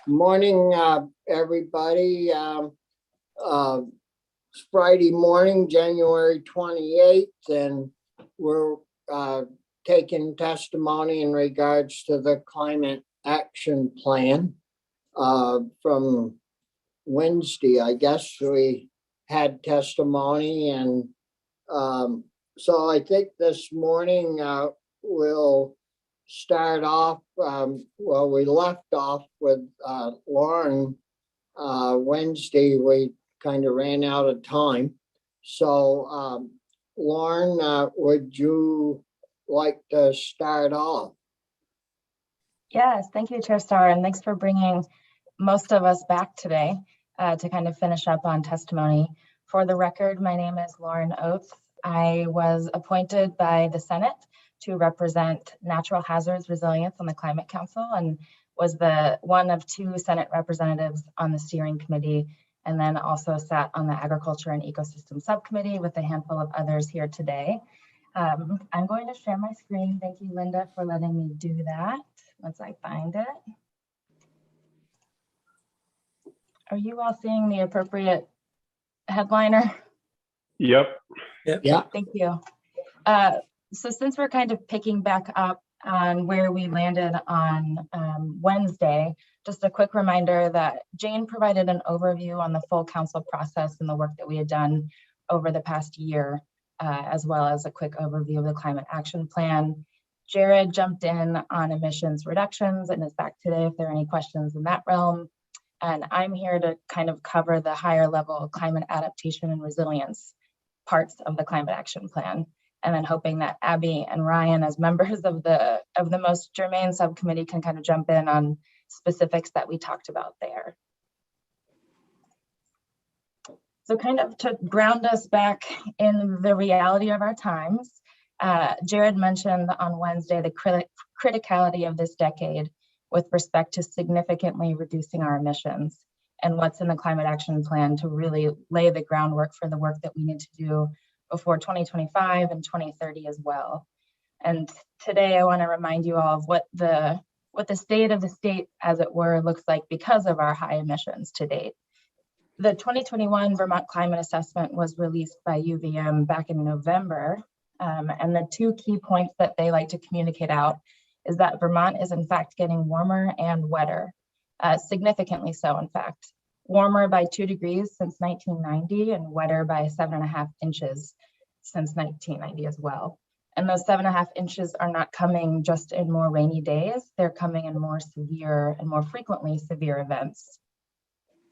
Morning, everybody. It's Friday morning, January 28th, and we're taking testimony in regards to the climate action plan. From Wednesday, I guess we had testimony, and so I think this morning we'll start off, well, we left off with Lauren. Wednesday, we kind of ran out of time. So Lauren, would you like to start off? Yes, thank you, Chair Starr, and thanks for bringing most of us back today to kind of finish up on testimony. For the record, my name is Lauren Oates. I was appointed by the Senate to represent natural hazards resilience on the Climate Council and was the one of two Senate representatives on the steering committee, and then also sat on the Agriculture and Ecosystem Subcommittee with a handful of others here today. I'm going to share my screen. Thank you, Linda, for letting me do that once I find it. Are you all seeing the appropriate headliner? Yep. Yeah. Thank you. So since we're kind of picking back up on where we landed on Wednesday, just a quick reminder that Jane provided an overview on the full council process and the work that we had done over the past year, as well as a quick overview of the climate action plan. Jared jumped in on emissions reductions and is back today if there are any questions in that realm. And I'm here to kind of cover the higher level climate adaptation and resilience parts of the climate action plan. And then hoping that Abby and Ryan, as members of the most germane subcommittee, can kind of jump in on specifics that we talked about there. So kind of to ground us back in the reality of our times, Jared mentioned on Wednesday the criticality of this decade with respect to significantly reducing our emissions and what's in the climate action plan to really lay the groundwork for the work that we need to do before 2025 and 2030 as well. And today I want to remind you all of what the state of the state, as it were, looks like because of our high emissions to date. The 2021 Vermont Climate Assessment was released by UVM back in November. And the two key points that they like to communicate out is that Vermont is in fact getting warmer and wetter, significantly so in fact. Warmer by 2 degrees since 1990 and wetter by 7.5 inches since 1990 as well. And those 7.5 inches are not coming just in more rainy days, they're coming in more severe and more frequently severe events.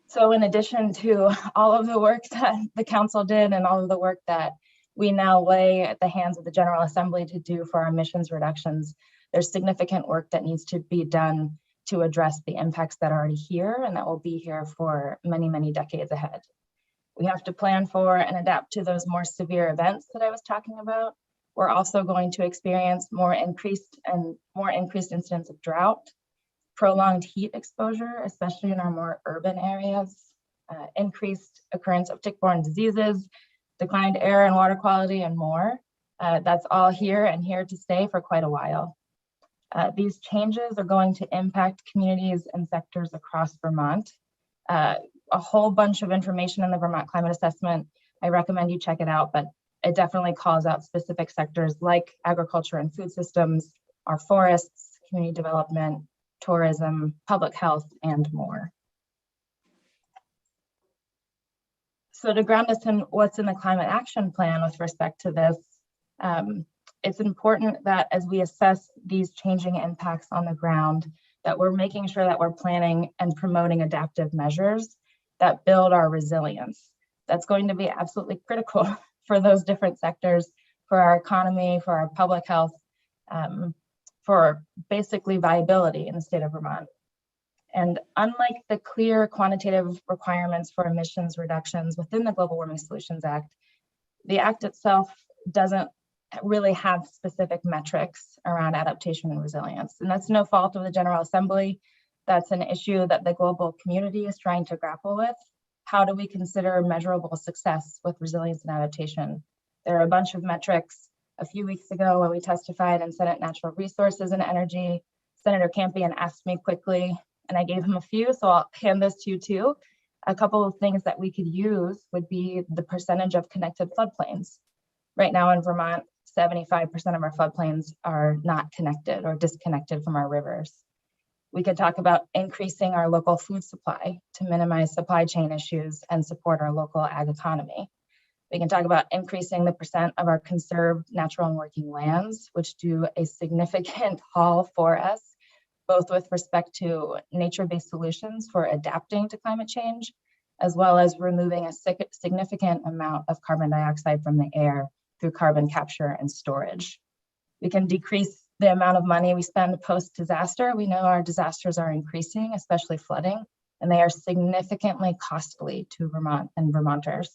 So in addition to all of the work that the council did and all of the work that we now lay at the hands of the General Assembly to do for our emissions reductions, there's significant work that needs to be done to address the impacts that are already here and that will be here for many, many decades ahead. We have to plan for and adapt to those more severe events that I was talking about. We're also going to experience more increased incidents of drought, prolonged heat exposure, especially in our more urban areas, increased occurrence of tick-borne diseases, declined air and water quality, and more. That's all here and here to stay for quite a while. These changes are going to impact communities and sectors across Vermont. A whole bunch of information in the Vermont Climate Assessment. I recommend you check it out, but it definitely calls out specific sectors like agriculture and food systems, our forests, community development, tourism, public health, and more. So to ground us in what's in the climate action plan with respect to this, it's important that as we assess these changing impacts on the ground, that we're making sure that we're planning and promoting adaptive measures that build our resilience. That's going to be absolutely critical for those different sectors, for our economy, for our public health, for basically viability in the state of Vermont. And unlike the clear quantitative requirements for emissions reductions within the Global Warming Solutions Act, the Act itself doesn't really have specific metrics around adaptation and resilience. And that's no fault of the General Assembly. That's an issue that the global community is trying to grapple with. How do we consider measurable success with resilience and adaptation? There are a bunch of metrics. A few weeks ago when we testified in Senate Natural Resources and Energy, Senator Campion asked me quickly, And I gave him a few, so I'll hand this to you too. A couple of things that we could use would be the percentage of connected floodplains. Right now in Vermont, 75% of our floodplains are not connected or disconnected from our rivers. We could talk about increasing our local food supply to minimize supply chain issues and support our local ag economy. We can talk about increasing the percent of our conserved natural and working lands, which do a significant haul for us, both with respect to nature-based solutions for adapting to climate change, as well as removing a significant amount of carbon dioxide from the air through carbon capture and storage. We can decrease the amount of money we spend post-disaster. We know our disasters are increasing, especially flooding, and they are significantly costly to Vermont and Vermonters.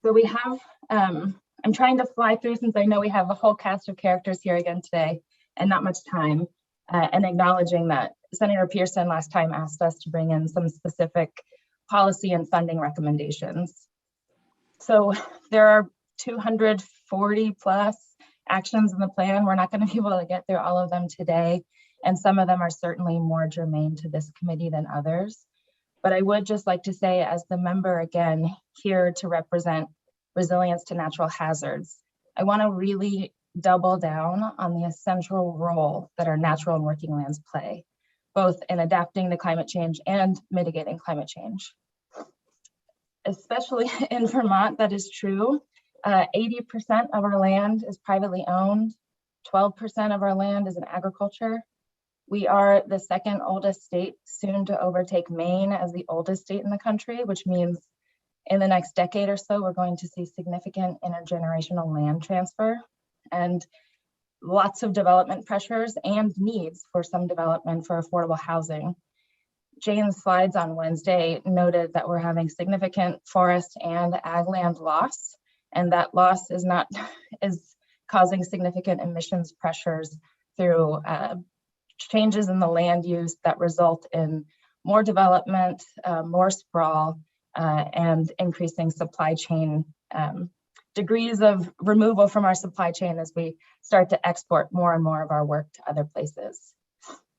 So we have, I'm trying to fly through since I know we have a whole cast of characters here again today and not much time, and acknowledging that Senator Pearson last time asked us to bring in some specific policy and funding recommendations. So there are 240 plus actions in the plan. We're not going to be able to get through all of them today, and some of them are certainly more germane to this committee than others. But I would just like to say, as the member again here to represent resilience to natural hazards, I want to really double down on the essential role that our natural and working lands play, both in adapting to climate change and mitigating climate change. Especially in Vermont, that is true. 80% of our land is privately owned. 12% of our land is in agriculture. We are the second oldest state, soon to overtake Maine as the oldest state in the country, which means in the next decade or so, we're going to see significant intergenerational land transfer and lots of development pressures and needs for some development for affordable housing. Jane's slides on Wednesday noted that we're having significant forest and ag land loss, and that loss is causing significant emissions pressures through changes in the land use that result in more development, more sprawl, and increasing supply chain degrees of removal from our supply chain as we start to export more and more of our work to other places.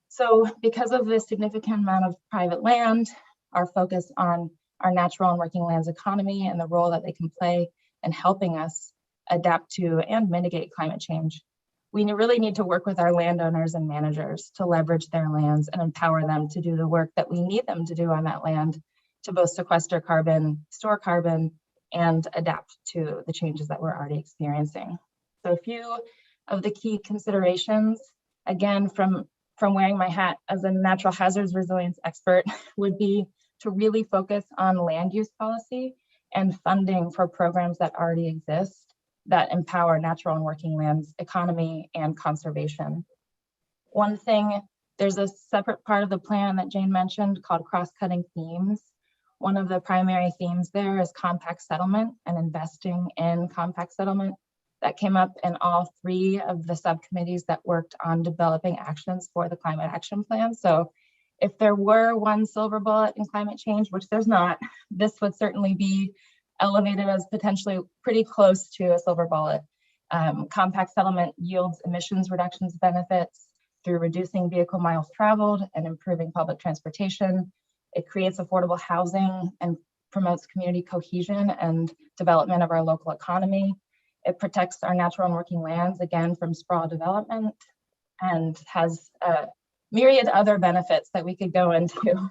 So because of the significant amount of private land, our focus on our natural and working lands economy and the role that they can play in helping us adapt to and mitigate climate change, we really need to work with our landowners and managers to leverage their lands and empower them to do the work that we need them to do on that land to both sequester carbon, store carbon, and adapt to the changes that we're already experiencing. So a few of the key considerations, again, from wearing my hat as a natural hazards resilience expert, would be to really focus on land use policy and funding for programs that already exist that empower natural and working lands economy and conservation. One thing, there's a separate part of the plan that Jane mentioned called cross-cutting themes. One of the primary themes there is compact settlement and investing in compact settlement. That came up in all three of the subcommittees that worked on developing actions for the climate action plan. So if there were one silver bullet in climate change, which there's not, this would certainly be elevated as potentially pretty close to a silver bullet. Compact settlement yields emissions reductions benefits through reducing vehicle miles traveled and improving public transportation. It creates affordable housing and promotes community cohesion and development of our local economy. It protects our natural and working lands, again, from sprawl development, and has a myriad other benefits that we could go into.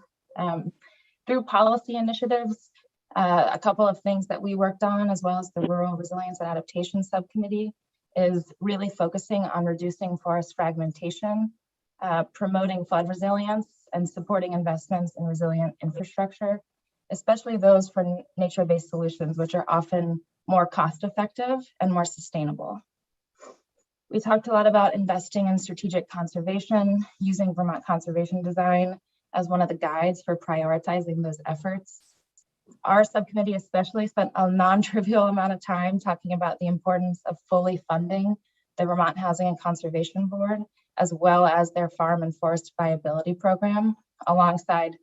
Through policy initiatives, a couple of things that we worked on, as well as the Rural Resilience and Adaptation Subcommittee, is really focusing on reducing forest fragmentation, promoting flood resilience, and supporting investments in resilient infrastructure, especially those for nature-based solutions, which are often more cost-effective and more sustainable. We talked a lot about investing in strategic conservation, using Vermont conservation design as one of the guides for prioritizing those efforts. Our subcommittee especially spent a non-trivial amount of time talking about the importance of fully funding the Vermont Housing and Conservation Board, as well as their farm and forest viability program, alongside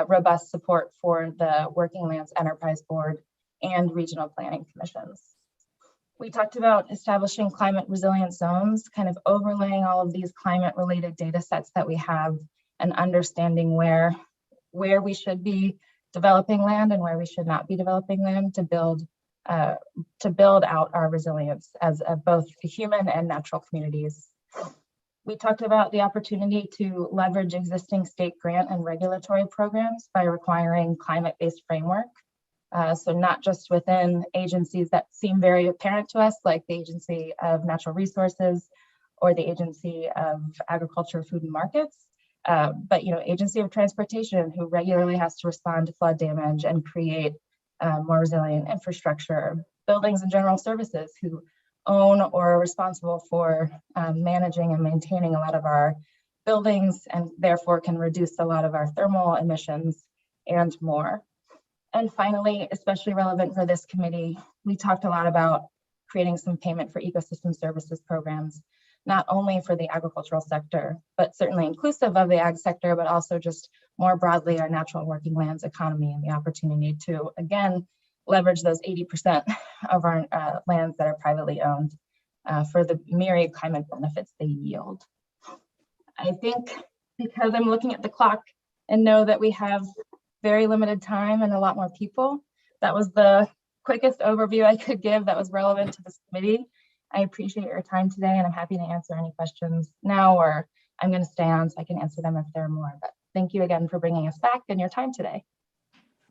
robust support for the Working Lands Enterprise Board and regional planning commissions. We talked about establishing climate resilient zones, kind of overlaying all of these climate related data sets that we have and understanding where we should be developing land and where we should not be developing land to build out our resilience as both human and natural communities. We talked about the opportunity to leverage existing state grant and regulatory programs by requiring climate-based framework. So not just within agencies that seem very apparent to us, like the Agency of Natural Resources or the Agency of Agriculture, Food and Markets, but Agency of Transportation, who regularly has to respond to flood damage and create more resilient infrastructure. Buildings and General Services, who own or are responsible for managing and maintaining a lot of our buildings and therefore can reduce a lot of our thermal emissions and more. And finally, especially relevant for this committee, we talked a lot about creating some payment for ecosystem services programs, not only for the agricultural sector, but certainly inclusive of the ag sector, but also just more broadly our natural working lands economy and the opportunity to, again, leverage those 80% of our lands that are privately owned for the myriad climate benefits they yield. I think because I'm looking at the clock and know that we have very limited time and a lot more people, that was the quickest overview I could give that was relevant to this committee. I appreciate your time today, and I'm happy to answer any questions now, or I'm going to stay on so I can answer them if there are more. But thank you again for bringing us back and your time today.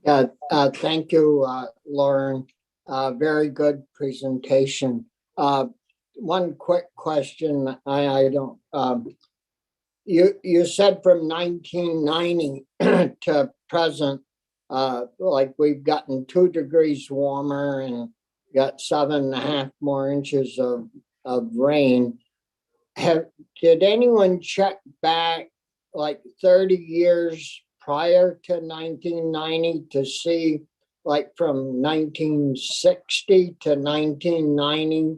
Yeah, thank you, Lauren. Very good presentation. One quick question. I don't. You said from 1990 to present, like we've gotten 2 degrees warmer and got 7.5 more inches of rain. Did anyone check back like 30 years prior to 1990 to see, like from 1960 to 1990,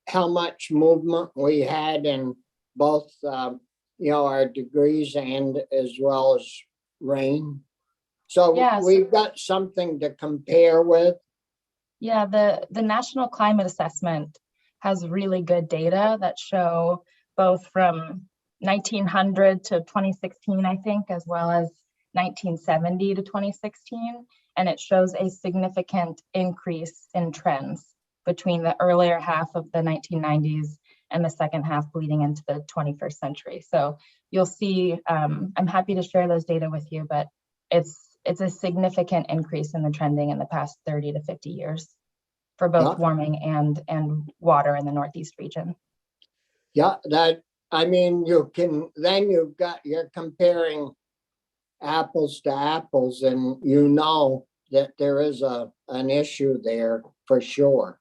how much movement we had in both, our degrees and as well as rain? So Yes. We've got something to compare with. Yeah, the National Climate Assessment has really good data that show both from 1900 to 2016, I think, as well as 1970 to 2016. And it shows a significant increase in trends between the earlier half of the 1990s and the second half bleeding into the 21st century. So you'll see, I'm happy to share those data with you, but it's a significant increase in the trending in the past 30 to 50 years for both warming and water in the Northeast region. Yeah, you're comparing apples to apples, and that there is an issue there for sure.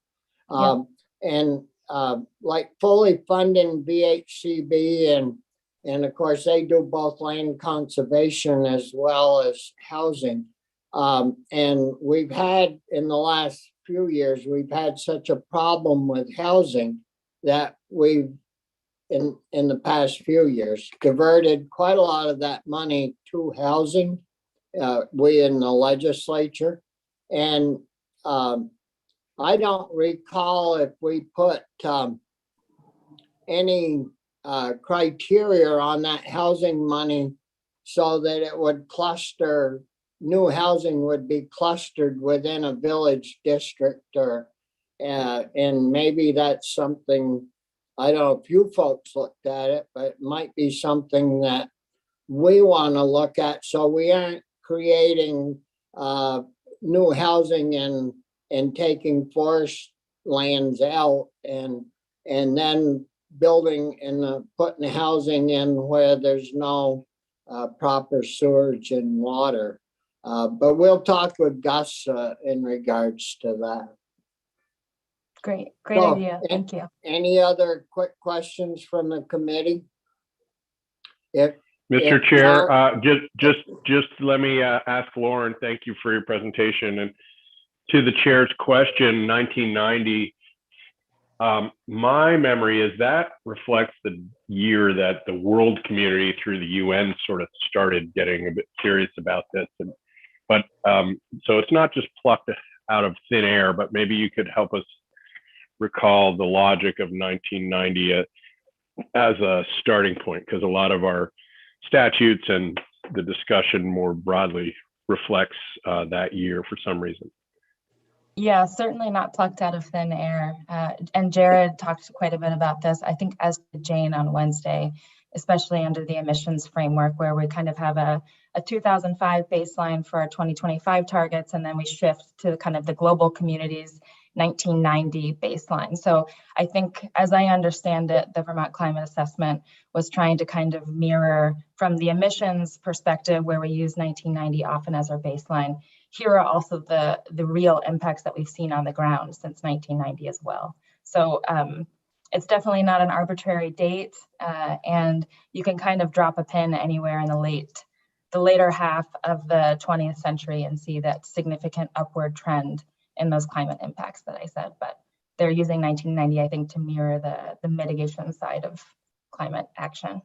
Like fully funding VHCB and of course they do both land conservation as well as housing. And we've had in the last few years, we've had such a problem with housing that we've in the past few years diverted quite a lot of that money to housing, we in the legislature. And I don't recall if we put any criteria on that housing money so that it would cluster, new housing would be clustered within a village district, or and maybe that's something, I don't know if you folks looked at it, but it might be something that we want to look at, so we aren't creating new housing and taking forest lands out and then building and putting housing in where there's no proper sewage and water. But we'll talk with Gus in regards to that. Great idea. Thank you. Any other quick questions from the committee? Mr. Chair, just let me ask Lauren, thank you for your presentation. And to the chair's question, 1990, my memory is that reflects the year that the world community through the UN sort of started getting a bit serious about this. So it's not just plucked out of thin air, but maybe you could help us recall the logic of 1990 as a starting point, because a lot of our statutes and the discussion more broadly reflects that year for some reason. Yeah, certainly not plucked out of thin air. And Jared talked quite a bit about this, I think, as did Jane on Wednesday, especially under the emissions framework, where we kind of have a 2005 baseline for our 2025 targets, and then we shift to kind of the global community's 1990 baseline. So I think, as I understand it, the Vermont Climate Assessment was trying to kind of mirror from the emissions perspective, where we use 1990 often as our baseline. Here are also the real impacts that we've seen on the ground since 1990 as well. So it's definitely not an arbitrary date, and you can kind of drop a pin anywhere in the later half of the 20th century and see that significant upward trend in those climate impacts that I said. But they're using 1990, I think, to mirror the mitigation side of climate action.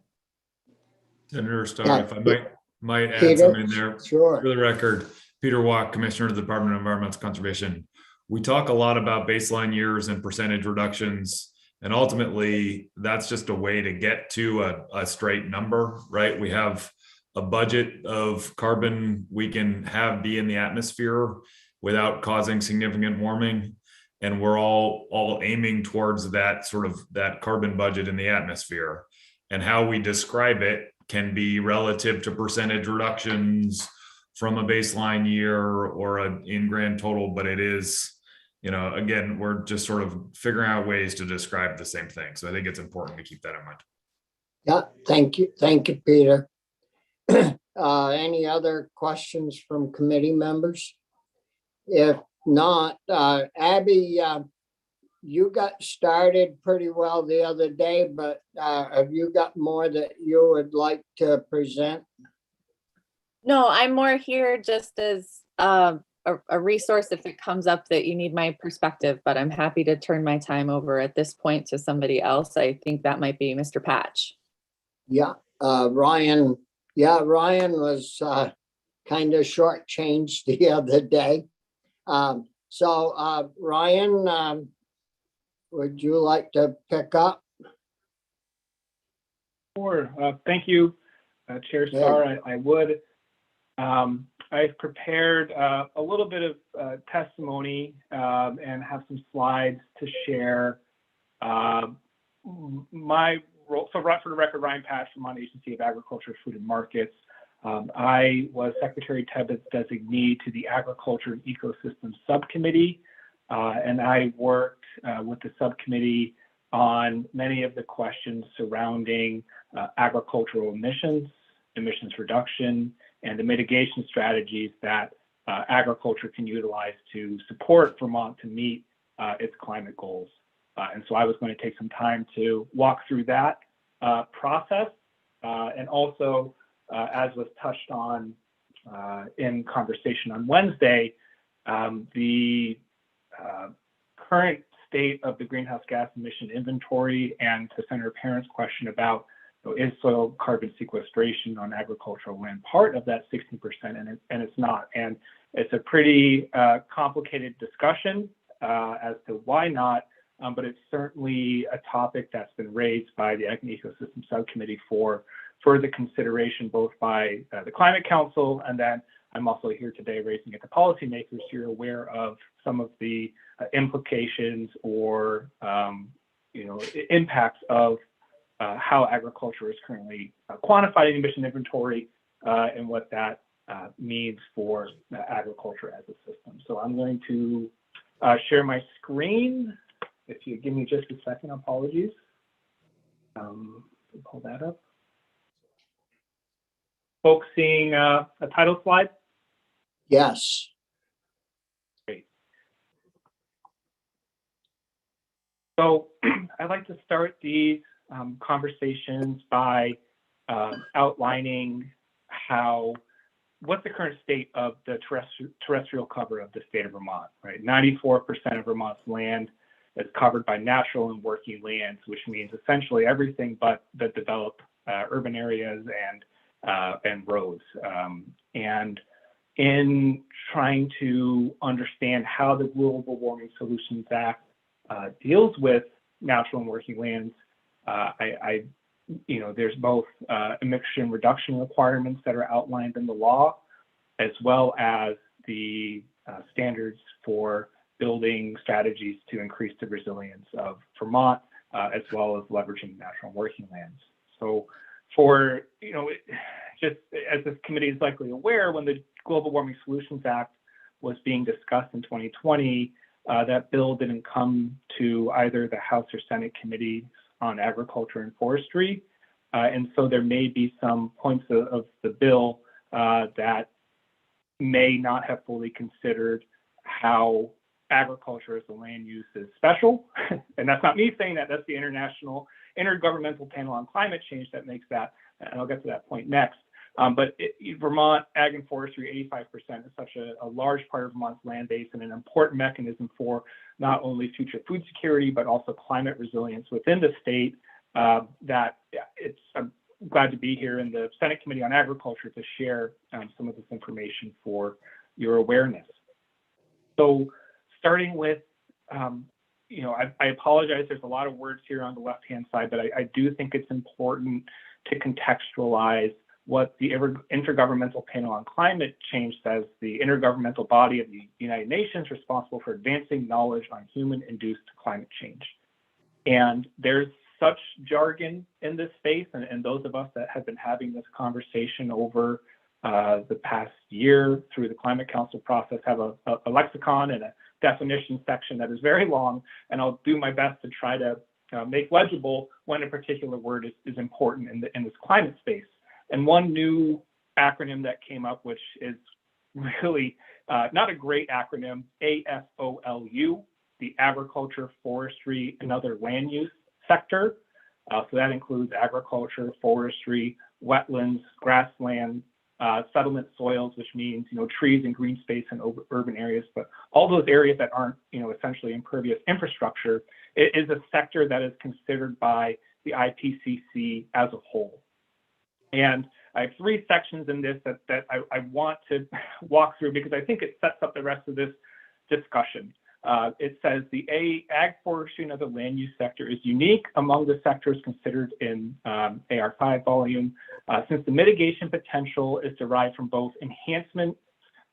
Senator Starr, if I might add Peter? something there. Sure. For the record, Peter Walk, Commissioner of the Department of Environmental Conservation. We talk a lot about baseline years and percentage reductions, and ultimately that's just a way to get to a straight number, right? We have a budget of carbon we can have be in the atmosphere without causing significant warming. And we're all aiming towards that sort of that carbon budget in the atmosphere. And how we describe it can be relative to percentage reductions from a baseline year or an in grand total, but it is, you know, again, we're just sort of figuring out ways to describe the same thing. So I think it's important to keep that in mind. Yeah, thank you. Thank you, Peter. Any other questions from committee members? If not, Abby, you got started pretty well the other day, but have you got more that you would like to present? No, I'm more here just as a resource if it comes up that you need my perspective, but I'm happy to turn my time over at this point to somebody else. I think that might be Mr. Patch. Yeah, Ryan. Yeah, Ryan was kind of shortchanged the other day. So Ryan, would you like to pick up? Sure. Thank you, Chair Starr. I would. I've prepared a little bit of testimony and have some slides to share. My role, so for the record, Ryan Patch from Vermont Agency of Agriculture, Food and Markets. I was Secretary Tebbett's designee to the Agriculture and Ecosystem Subcommittee, and I worked with the subcommittee on many of the questions surrounding agricultural emissions, emissions reduction, and the mitigation strategies that agriculture can utilize to support Vermont to meet its climate goals. And so I was going to take some time to walk through that process and also, as was touched on in conversation on Wednesday, the current state of the greenhouse gas emission inventory, and to Senator Parent's question about, you know, is soil carbon sequestration on agricultural land part of that 60%, and it's not. And it's a pretty complicated discussion as to why not, but it's certainly a topic that's been raised by the Ag and Ecosystem Subcommittee for further consideration, both by the Climate Council, and then I'm also here today raising it to policymakers who are aware of some of the implications or impacts of how agriculture is currently quantifying emission inventory and what that means for agriculture as a system. So I'm going to share my screen. If you give me just a second, apologies. Pull that up. Folks seeing a title slide? Yes. Great. So I'd like to start these conversations by outlining what's the current state of the terrestrial cover of the state of Vermont, right? 94% of Vermont's land is covered by natural and working lands, which means essentially everything but the developed urban areas and roads. And in trying to understand how the Global Warming Solutions Act deals with natural and working lands, I there's both emission reduction requirements that are outlined in the law, as well as the standards for building strategies to increase the resilience of Vermont, as well as leveraging natural working lands. So for, just as this committee is likely aware, when the Global Warming Solutions Act was being discussed in 2020, that bill didn't come to either the House or Senate Committee on Agriculture and Forestry. And so there may be some points of the bill that may not have fully considered how agriculture as a land use is special. And that's not me saying that, that's the Intergovernmental Panel on Climate Change that makes that, and I'll get to that point next. But Vermont Ag and Forestry, 85% is such a large part of Vermont's land base and an important mechanism for not only future food security, but also climate resilience within the state, I'm glad to be here in the Senate Committee on Agriculture to share some of this information for your awareness. So starting with, I apologize, there's a lot of words here on the left-hand side, but I do think it's important to contextualize what the Intergovernmental Panel on Climate Change says, the intergovernmental body of the United Nations responsible for advancing knowledge on human-induced climate change. And there's such jargon in this space, and those of us that have been having this conversation over the past year through the Climate Council process have a lexicon and a definition section that is very long, and I'll do my best to try to make legible when a particular word is important in this climate space. And one new acronym that came up, which is really not a great acronym, AFOLU, the Agriculture, Forestry, and Other Land Use sector. So that includes agriculture, forestry, wetlands, grassland, settlement soils, which means, trees and green space in urban areas, but all those areas that aren't, essentially impervious infrastructure, it is a sector that is considered by the IPCC as a whole. And I have three sections in this that I want to walk through because I think it sets up the rest of this discussion. It says the ag, forestry, and other land use sector is unique among the sectors considered in AR5 volume, since the mitigation potential is derived from both enhancement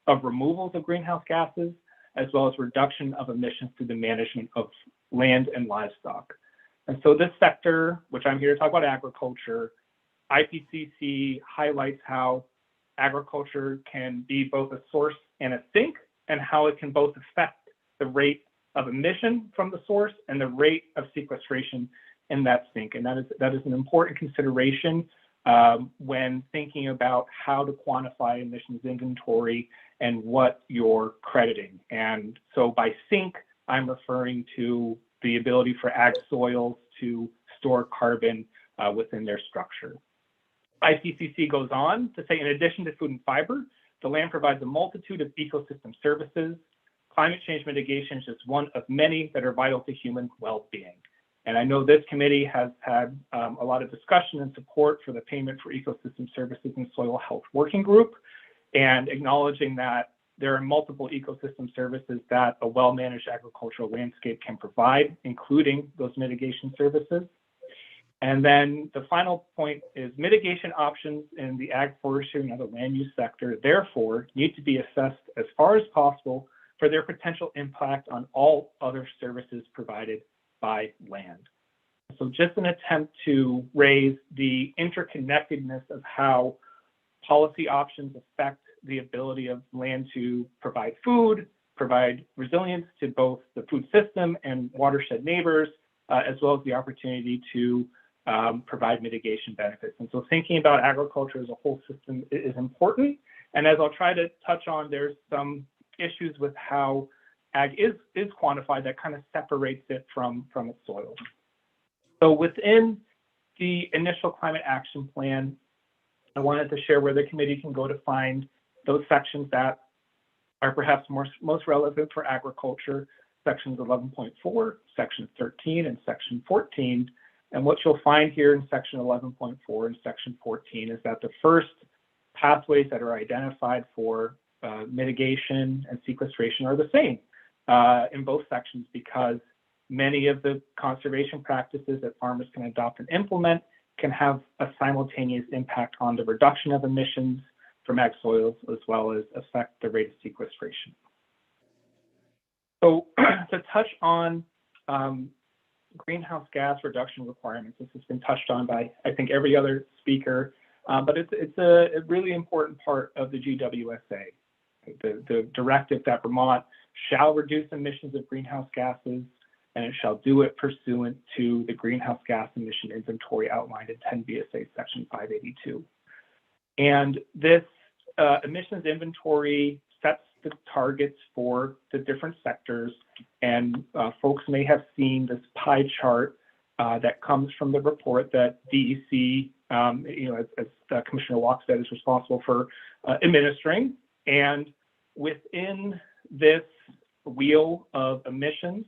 of removals of greenhouse gases, as well as reduction of emissions through the management of land and livestock. And so this sector, which I'm here to talk about agriculture, IPCC highlights how agriculture can be both a source and a sink, and how it can both affect the rate of emission from the source and the rate of sequestration in that sink. And that is an important consideration when thinking about how to quantify emissions inventory and what you're crediting. And so by sink, I'm referring to the ability for ag soils to store carbon within their structure. IPCC goes on to say, in addition to food and fiber, the land provides a multitude of ecosystem services. Climate change mitigation is just one of many that are vital to human well-being. And I know this committee has had a lot of discussion and support for the Payment for Ecosystem Services and Soil Health Working Group, and acknowledging that there are multiple ecosystem services that a well-managed agricultural landscape can provide, including those mitigation services. And then the final point is mitigation options in the ag, forestry, and other land use sector, therefore, need to be assessed as far as possible for their potential impact on all other services provided by land. So just an attempt to raise the interconnectedness of how policy options affect the ability of land to provide food, provide resilience to both the food system and watershed neighbors, as well as the opportunity to provide mitigation benefits. And so thinking about agriculture as a whole system is important. And as I'll try to touch on, there's some issues with how ag is quantified that kind of separates it from its soil. So within the initial climate action plan, I wanted to share where the committee can go to find those sections that are perhaps most relevant for agriculture, sections 11.4, section 13, and section 14. And what you'll find here in section 11.4 and section 14 is that the first pathways that are identified for mitigation and sequestration are the same in both sections, because many of the conservation practices that farmers can adopt and implement can have a simultaneous impact on the reduction of emissions from ag soils, as well as affect the rate of sequestration. So to touch on greenhouse gas reduction requirements, this has been touched on by, I think, every other speaker, but it's a really important part of the GWSA. The directive that Vermont shall reduce emissions of greenhouse gases, and it shall do it pursuant to the greenhouse gas emission inventory outlined in 10 VSA section 582. And this emissions inventory sets the targets for the different sectors, and folks may have seen this pie chart that comes from the report that DEC, as Commissioner Walk said, is responsible for administering. And within this wheel of emissions,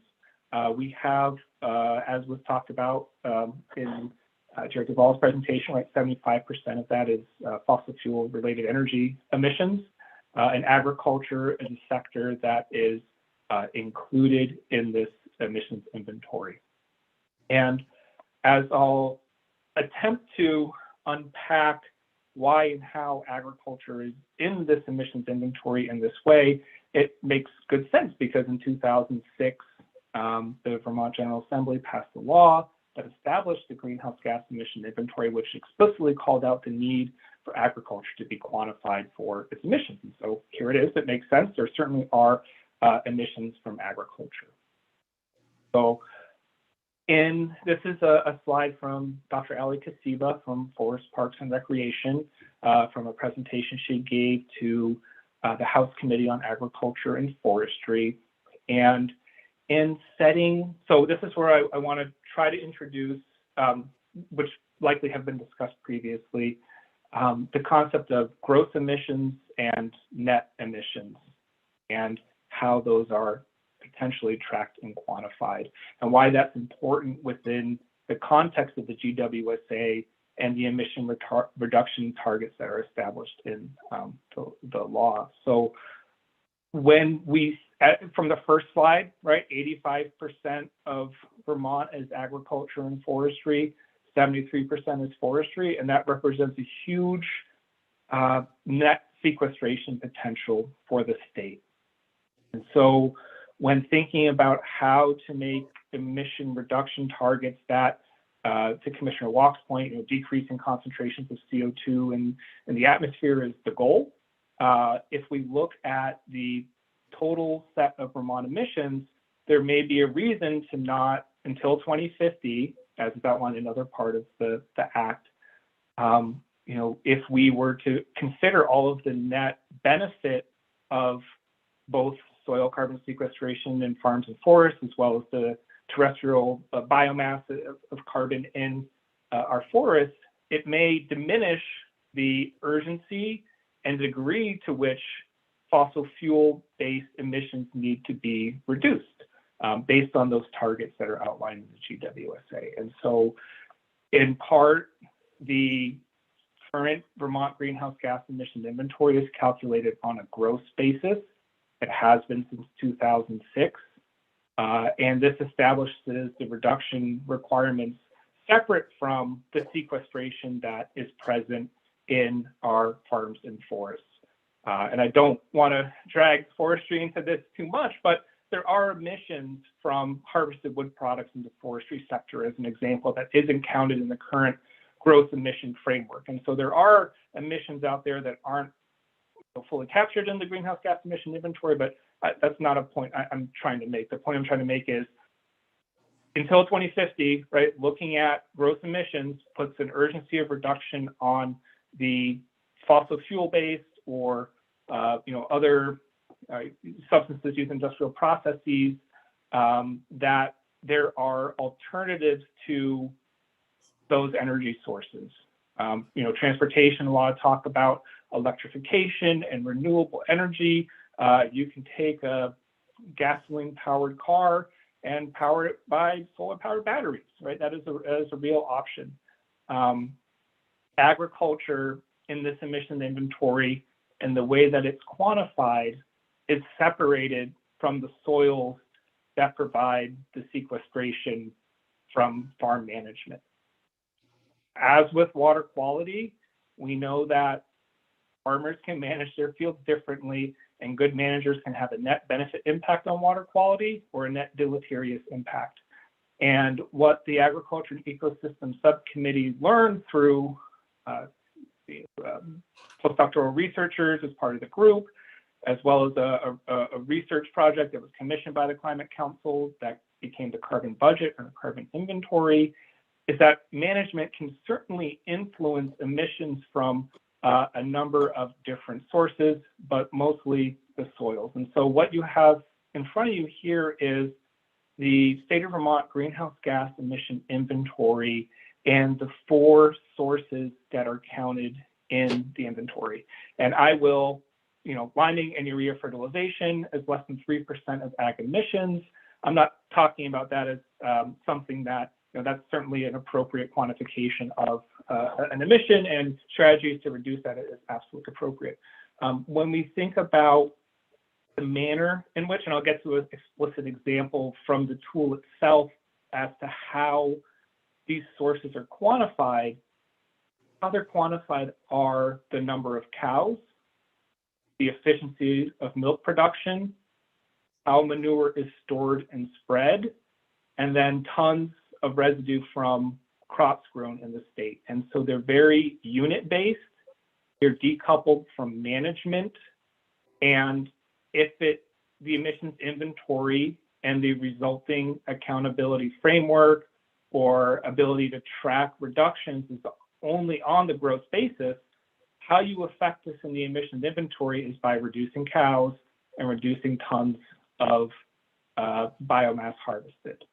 we have, as was talked about in Jared Duvall's presentation, right, 75% of that is fossil fuel related energy emissions. And agriculture is a sector that is included in this emissions inventory. And as I'll attempt to unpack why and how agriculture is in this emissions inventory in this way, it makes good sense because in 2006, the Vermont General Assembly passed a law that established the greenhouse gas emission inventory, which explicitly called out the need for agriculture to be quantified for its emissions. And so here it is, it makes sense. There certainly are emissions from agriculture. So this is a slide from Dr. Ali Kasiba from Forest Parks and Recreation from a presentation she gave to the House Committee on Agriculture and Forestry. And in setting, so this is where I want to try to introduce, which likely have been discussed previously, the concept of gross emissions and net emissions and how those are potentially tracked and quantified, and why that's important within the context of the GWSA and the emission reduction targets that are established in the law. So when we, from the first slide, right, 85% of Vermont is agriculture and forestry, 73% is forestry, and that represents a huge net sequestration potential for the state. And so when thinking about how to make emission reduction targets that, to Commissioner Walk's point, decreasing concentrations of CO2 in the atmosphere is the goal. If we look at the total set of Vermont emissions, there may be a reason to not, until 2050, as is outlined in another part of the Act, if we were to consider all of the net benefit of both soil carbon sequestration in farms and forests, as well as the terrestrial biomass of carbon in our forests, it may diminish the urgency and degree to which fossil fuel-based emissions need to be reduced based on those targets that are outlined in the GWSA. And so, in part, the current Vermont greenhouse gas emission inventory is calculated on a gross basis. It has been since 2006. And this establishes the reduction requirements separate from the sequestration that is present in our farms and forests. And I don't want to drag forestry into this too much, but there are emissions from harvested wood products in the forestry sector, as an example, that isn't counted in the current gross emission framework. And so there are emissions out there that aren't fully captured in the greenhouse gas emission inventory, but that's not a point I'm trying to make. The point I'm trying to make is until 2050, right, looking at gross emissions puts an urgency of reduction on the fossil fuel-based or other substances used in industrial processes, that there are alternatives to those energy sources. Transportation, a lot of talk about electrification and renewable energy. You can take a gasoline-powered car and power it by solar-powered batteries, right? That is a real option. Agriculture in this emission inventory and the way that it's quantified is separated from the soils that provide the sequestration from farm management. as with water quality, we know that farmers can manage their fields differently, and good managers can have a net benefit impact on water quality or a net deleterious impact. And what the Agriculture and Ecosystem Subcommittee learned through the postdoctoral researchers as part of the group, as well as a research project that was commissioned by the Climate Council that became the carbon budget or the carbon inventory, is that management can certainly influence emissions from a number of different sources, but mostly the soils. And so what you have in front of you here is the State of Vermont greenhouse gas emission inventory and the 4 sources that are counted in the inventory. And I will, liming and urea fertilization is less than 3% of ag emissions. I'm not talking about that as something that, that's certainly an appropriate quantification of an emission, and strategies to reduce that is absolutely appropriate. When we think about the manner in which, and I'll get to an explicit example from the tool itself as to how these sources are quantified, how they're quantified are the number of cows, the efficiency of milk production, how manure is stored and spread, and then tons of residue from crops grown in the state. And so they're very unit-based, they're decoupled from management, and if the emissions inventory and the resulting accountability framework or ability to track reductions is only on the gross basis, how you affect this in the emissions inventory is by reducing cows and reducing tons of biomass harvested.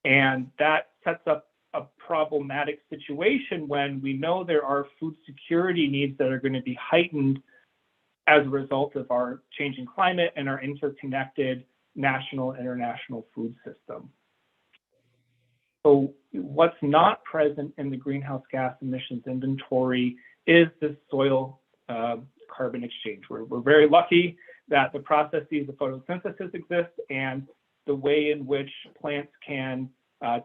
And that sets up a problematic situation when we know there are food security needs that are going to be heightened as a result of our changing climate and our interconnected national and international food system. So what's not present in the greenhouse gas emissions inventory is the soil carbon exchange. We're very lucky that the processes of photosynthesis exist, and the way in which plants can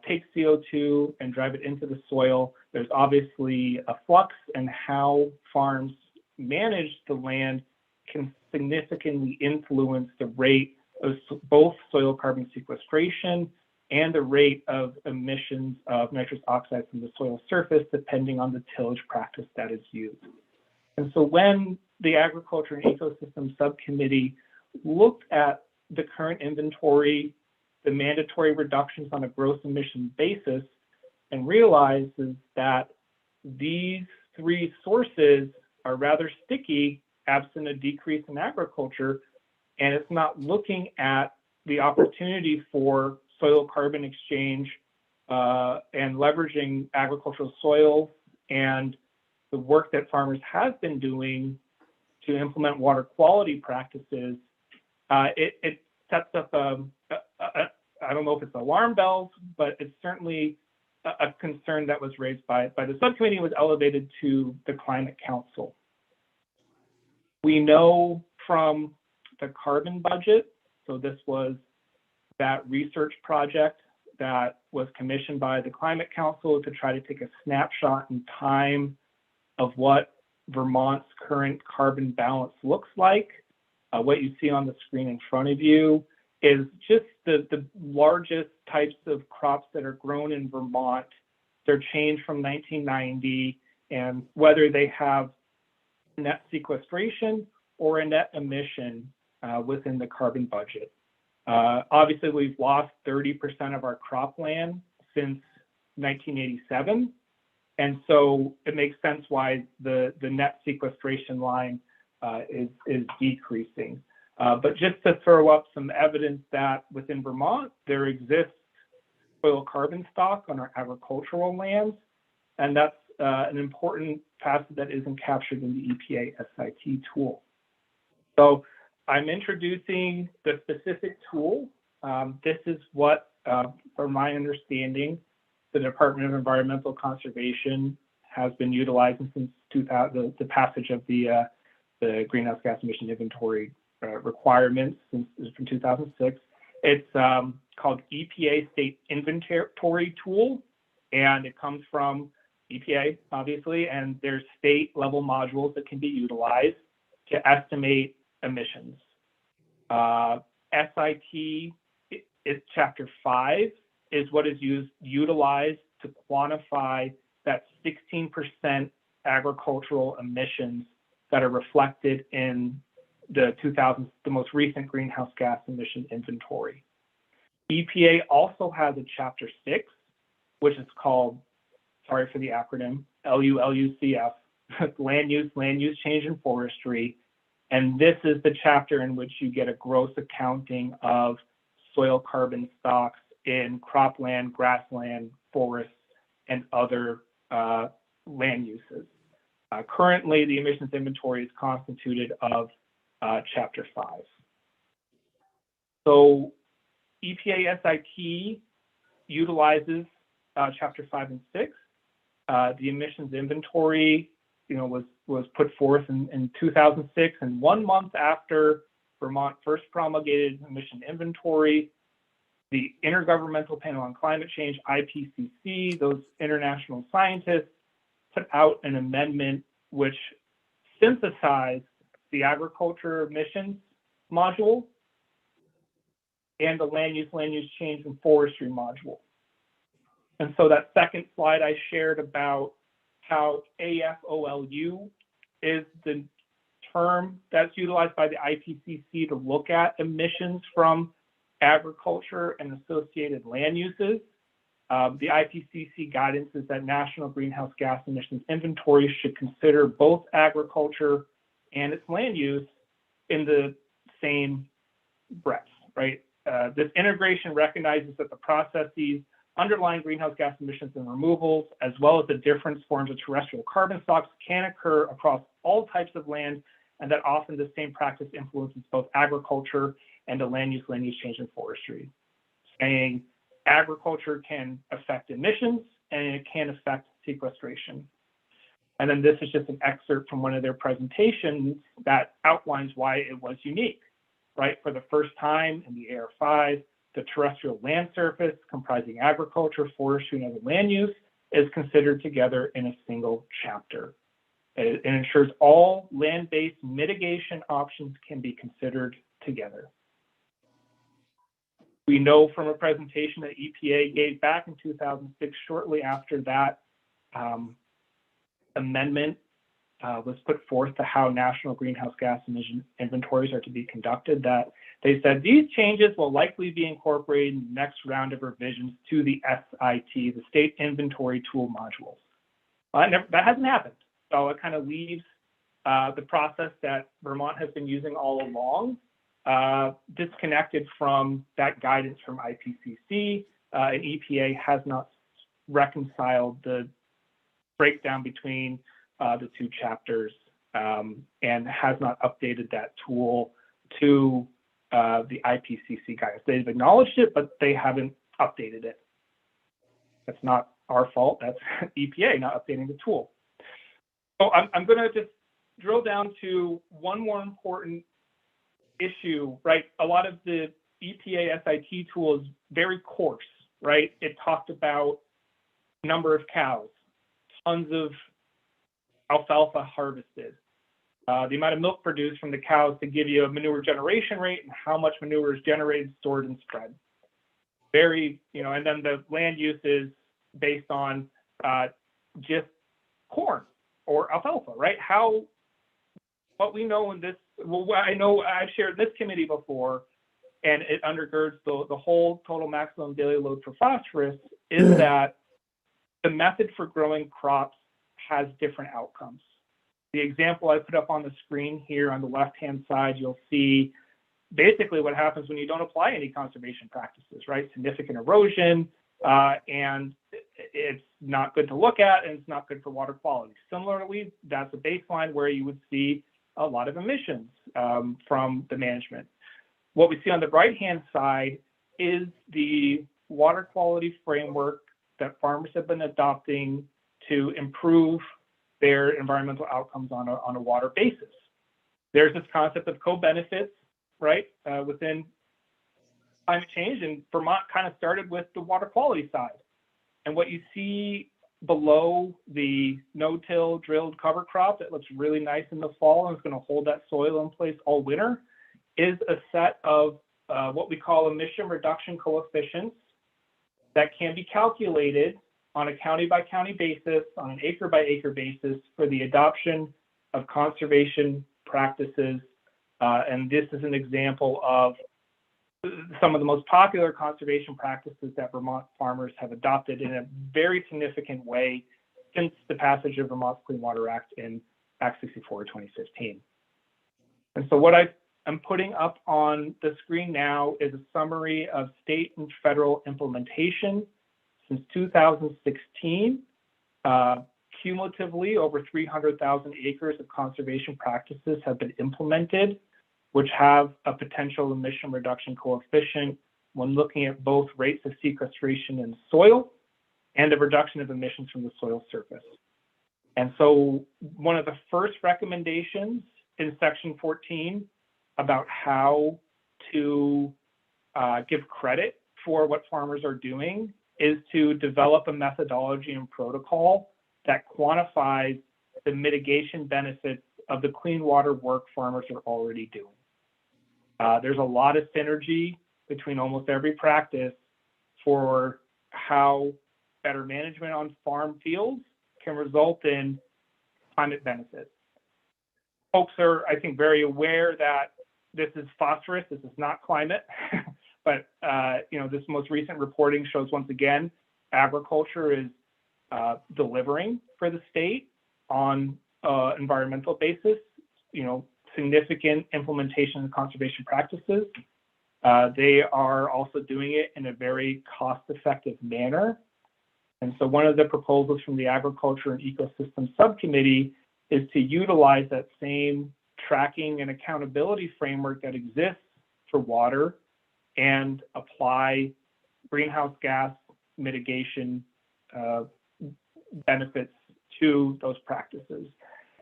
take CO2 and drive it into the soil. There's obviously a flux, and how farms manage the land can significantly influence the rate of both soil carbon sequestration and the rate of emissions of nitrous oxide from the soil surface, depending on the tillage practice that is used. And so when the Agriculture and Ecosystem Subcommittee looked at the current inventory, the mandatory reductions on a gross emission basis, and realizes that these 3 sources are rather sticky absent a decrease in agriculture, and it's not looking at the opportunity for soil carbon exchange and leveraging agricultural soil and the work that farmers have been doing to implement water quality practices, it sets up I don't know if it's alarm bells, but it's certainly a concern that was raised by the subcommittee and was elevated to the Climate Council. We know from the carbon budget, so this was that research project that was commissioned by the Climate Council to try to take a snapshot in time of what Vermont's current carbon balance looks like. What you see on the screen in front of you is just the largest types of crops that are grown in Vermont, their change from 1990, and whether they have net sequestration or a net emission within the carbon budget. Obviously, we've lost 30% of our cropland since 1987. And so it makes sense why the net sequestration line is decreasing. But just to throw up some evidence that within Vermont, there exists soil carbon stock on our agricultural lands, and that's an important facet that isn't captured in the EPA SIT tool. So I'm introducing the specific tool. This is what, from my understanding, the Department of Environmental Conservation has been utilizing since the passage of the greenhouse gas emission inventory requirements from 2006. It's called EPA State Inventory Tool, and it comes from EPA, obviously, and there's state level modules that can be utilized to estimate emissions. SIT is chapter 5 is what is utilized to quantify that 16% agricultural emissions that are reflected in the most recent greenhouse gas emission inventory. EPA also has a chapter 6, which is called, sorry for the acronym, LULUCF, land use change in forestry. And this is the chapter in which you get a gross accounting of soil carbon stocks in cropland, grassland, forests, and other land uses. Currently, the emissions inventory is constituted of chapter 5. So EPA SIT utilizes chapter 5 and 6. The emissions inventory, was put forth in 2006, and 1 month after Vermont first promulgated emission inventory, the Intergovernmental Panel on Climate Change, IPCC, those international scientists, put out an amendment which synthesized the agriculture emissions module and the land use change and forestry module. And so that second slide I shared about how AFOLU is the term that's utilized by the IPCC to look at emissions from agriculture and associated land uses. The IPCC guidance is that national greenhouse gas emissions inventory should consider both agriculture and its land use in the same breath, right? This integration recognizes that the processes underlying greenhouse gas emissions and removals, as well as the different forms of terrestrial carbon stocks, can occur across all types of land, and that often the same practice influences both agriculture and the land use change in forestry. Saying agriculture can affect emissions and it can affect sequestration. And then this is just an excerpt from one of their presentations that outlines why it was unique, right? For the first time in the AR5, the terrestrial land surface comprising agriculture, forestry, and other land use is considered together in a single chapter. It ensures all land-based mitigation options can be considered together. We know from a presentation that EPA gave back in 2006, shortly after that amendment was put forth to how national greenhouse gas emission inventories are to be conducted, that they said these changes will likely be incorporated in the next round of revisions to the SIT, the State Inventory Tool modules. That hasn't happened. So it kind of leaves the process that Vermont has been using all along disconnected from that guidance from IPCC, and EPA has not reconciled the breakdown between the two chapters and has not updated that tool to the IPCC guidance. They've acknowledged it, but they haven't updated it. That's not our fault. That's EPA not updating the tool. So I'm going to just drill down to one more important issue, right? A lot of the EPA SIT tool is very coarse, right? It talked about number of cows, tons of alfalfa harvested, the amount of milk produced from the cows to give you a manure generation rate and how much manure is generated, stored, and spread. Very, and then the land use is based on just corn or alfalfa, right? What we know in this, well, I know I've shared this committee before, and it undergirds the whole total maximum daily load for phosphorus, is that the method for growing crops has different outcomes. The example I put up on the screen here on the left-hand side, you'll see basically what happens when you don't apply any conservation practices, right? Significant erosion, and it's not good to look at, and it's not good for water quality. Similarly, that's a baseline where you would see a lot of emissions from the management. What we see on the right-hand side is the water quality framework that farmers have been adopting to improve their environmental outcomes on a water basis. There's this concept of co-benefits, right, within climate change, and Vermont kind of started with the water quality side. And what you see below the no-till drilled cover crop that looks really nice in the fall and is going to hold that soil in place all winter is a set of what we call emission reduction coefficients that can be calculated on a county by county basis, on an acre by acre basis for the adoption of conservation practices. And this is an example of some of the most popular conservation practices that Vermont farmers have adopted in a very significant way since the passage of Vermont's Clean Water Act in Act 64 of 2015. And so what I'm putting up on the screen now is a summary of state and federal implementation since 2016. Cumulatively, over 300,000 acres of conservation practices have been implemented, which have a potential emission reduction coefficient when looking at both rates of sequestration in soil and a reduction of emissions from the soil surface. And so one of the first recommendations in section 14 about how to give credit for what farmers are doing is to develop a methodology and protocol that quantifies the mitigation benefits of the clean water work farmers are already doing. There's a lot of synergy between almost every practice for how better management on farm fields can result in climate benefits. Folks are, I think, very aware that this is phosphorus, this is not climate, but this most recent reporting shows once again, agriculture is delivering for the state on environmental basis, significant implementation of conservation practices. They are also doing it in a very cost-effective manner. And so one of the proposals from the Agriculture and Ecosystem Subcommittee is to utilize that same tracking and accountability framework that exists for water and apply greenhouse gas mitigation benefits to those practices.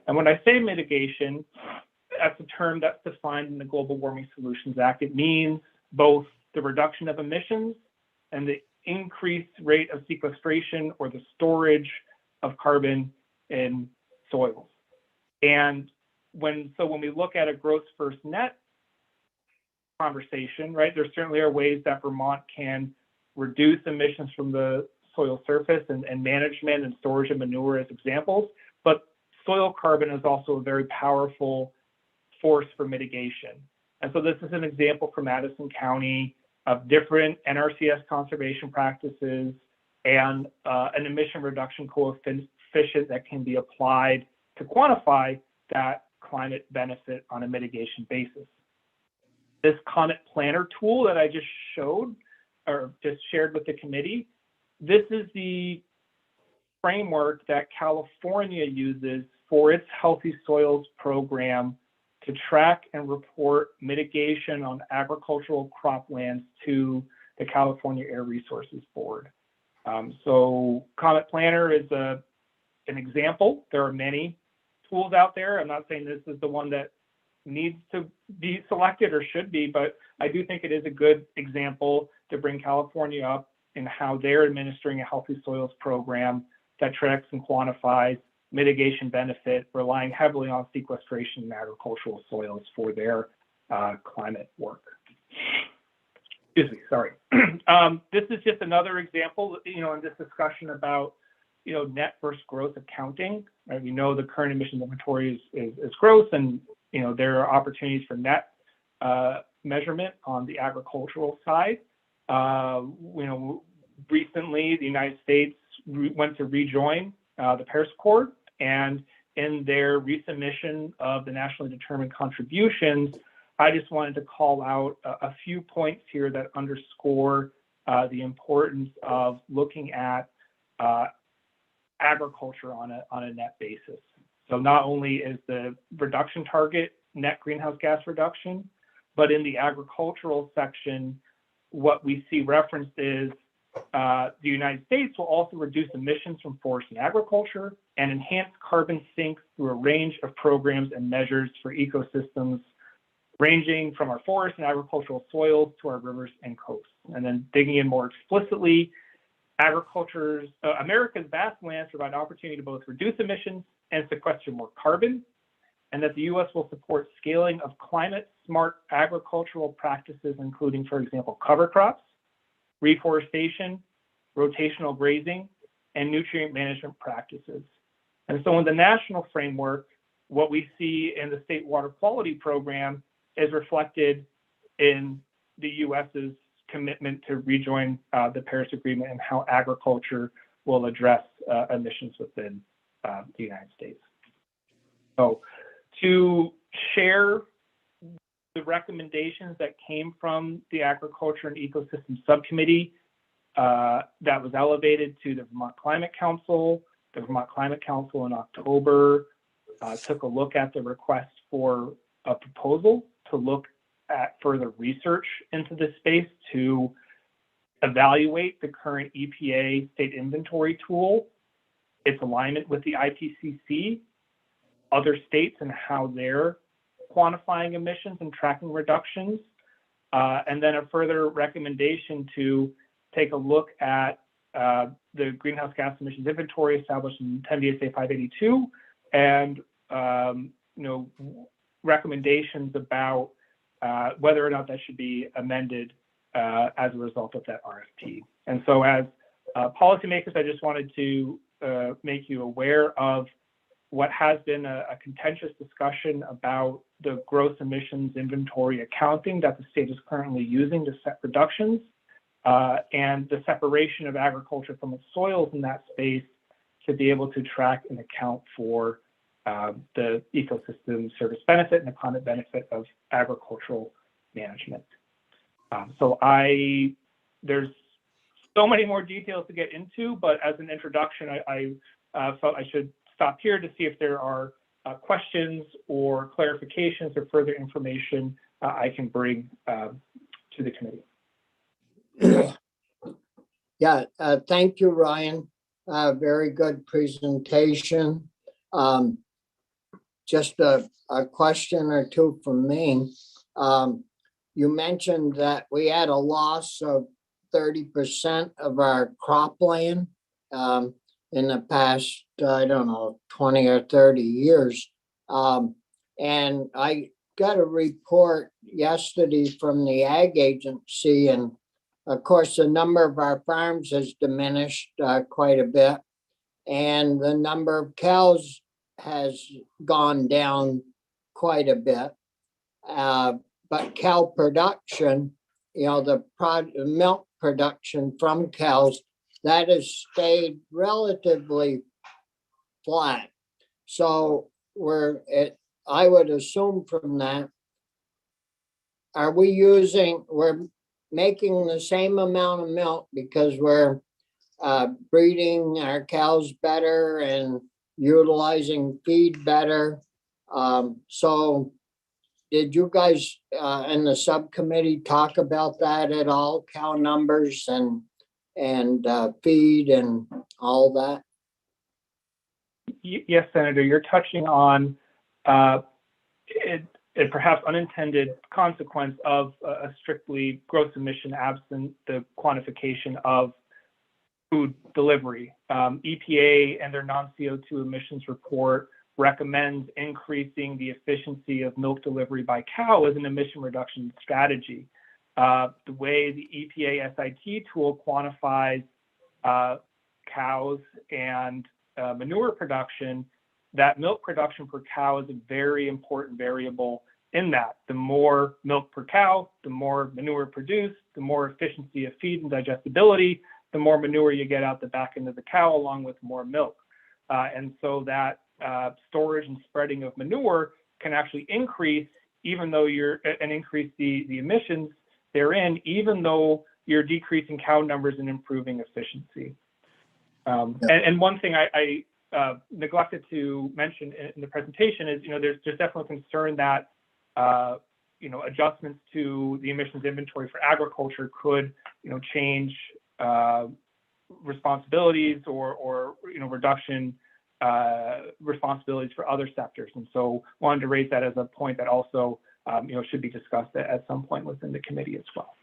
And when I say mitigation, that's a term that's defined in the Global Warming Solutions Act. It means both the reduction of emissions and the increased rate of sequestration or the storage of carbon in soils. And when we look at a gross first net conversation, right, there certainly are ways that Vermont can reduce emissions from the soil surface and management and storage of manure as examples, but soil carbon is also a very powerful force for mitigation. And so this is an example from Madison County of different NRCS conservation practices and an emission reduction coefficient that can be applied to quantify that climate benefit on a mitigation basis. This Comet Planner tool that I just showed or just shared with the committee, this is the framework that California uses for its Healthy Soils program to track and report mitigation on agricultural croplands to the California Air Resources Board. So Comet Planner is an example. There are many tools out there. I'm not saying this is the one that needs to be selected or should be, but I do think it is a good example to bring California up in how they're administering a Healthy Soils program that tracks and quantifies mitigation benefit, relying heavily on sequestration in agricultural soils for their climate work. Excuse me, sorry. This is just another example, in this discussion about, net versus gross accounting. Right? We know the current emissions inventory is gross, and there are opportunities for net measurement on the agricultural side. Recently the United States went to rejoin the Paris Accord, and in their resubmission of the nationally determined contributions, I just wanted to call out a few points here that underscore the importance of looking at agriculture on a net basis. So not only is the reduction target net greenhouse gas reduction, but in the agricultural section, what we see referenced is the United States will also reduce emissions from forest and agriculture and enhance carbon sinks through a range of programs and measures for ecosystems, ranging from our forests and agricultural soils to our rivers and coasts. And then digging in more explicitly, America's vast lands provide opportunity to both reduce emissions and sequester more carbon, and that the U.S. will support scaling of climate-smart agricultural practices, including, for example, cover crops, reforestation, rotational grazing, and nutrient management practices. And so in the national framework, what we see in the State Water Quality Program is reflected in the U.S.'s commitment to rejoin the Paris Agreement and how agriculture will address emissions within the United States. So to share the recommendations that came from the Agriculture and Ecosystem Subcommittee that was elevated to the Vermont Climate Council. The Vermont Climate Council in October took a look at the request for a proposal to look at further research into this space to evaluate the current EPA state inventory tool, its alignment with the IPCC, other states and how they're quantifying emissions and tracking reductions, and then a further recommendation to take a look at the greenhouse gas emissions inventory established in 10 VSA 582 and recommendations about whether or not that should be amended as a result of that RFP. And so as policymakers, I just wanted to make you aware of what has been a contentious discussion about the gross emissions inventory accounting that the state is currently using to set reductions, and the separation of agriculture from its soils in that space to be able to track and account for the ecosystem service benefit and the climate benefit of agricultural management. So there's so many more details to get into, but as an introduction, I felt I should stop here to see if there are questions or clarifications or further information I can bring to the committee. Yeah, thank you, Ryan. Very good presentation. Just a question or two from me. You mentioned that we had a loss of 30% of our cropland in the past, I don't know, 20 or 30 years. And I got a report yesterday from the Ag Agency, and of course, the number of our farms has diminished quite a bit, and the number of cows has gone down quite a bit. But cow production, the milk production from cows, that has stayed relatively flat. So I would assume from that, we're making the same amount of milk because we're breeding our cows better and utilizing feed better. So did you guys in the subcommittee talk about that at all? Cow numbers and feed and all that? Yes, Senator, you're touching on a perhaps unintended consequence of a strictly gross emission absent the quantification of food delivery. EPA and their non-CO2 emissions report recommends increasing the efficiency of milk delivery by cow as an emission reduction strategy. The way the EPA SIT tool quantifies cows and manure production, that milk production per cow is a very important variable in that. The more milk per cow, the more manure produced, the more efficiency of feed and digestibility, the more manure you get out the back end of the cow along with more milk. And so that storage and spreading of manure can actually increase even though increase the emissions therein, even though you're decreasing cow numbers and improving efficiency. And one thing I neglected to mention in the presentation is, there's definitely concern that, adjustments to the emissions inventory for agriculture could, change responsibilities or reduction responsibilities for other sectors. And so wanted to raise that as a point that also, should be discussed at some point within the committee as well.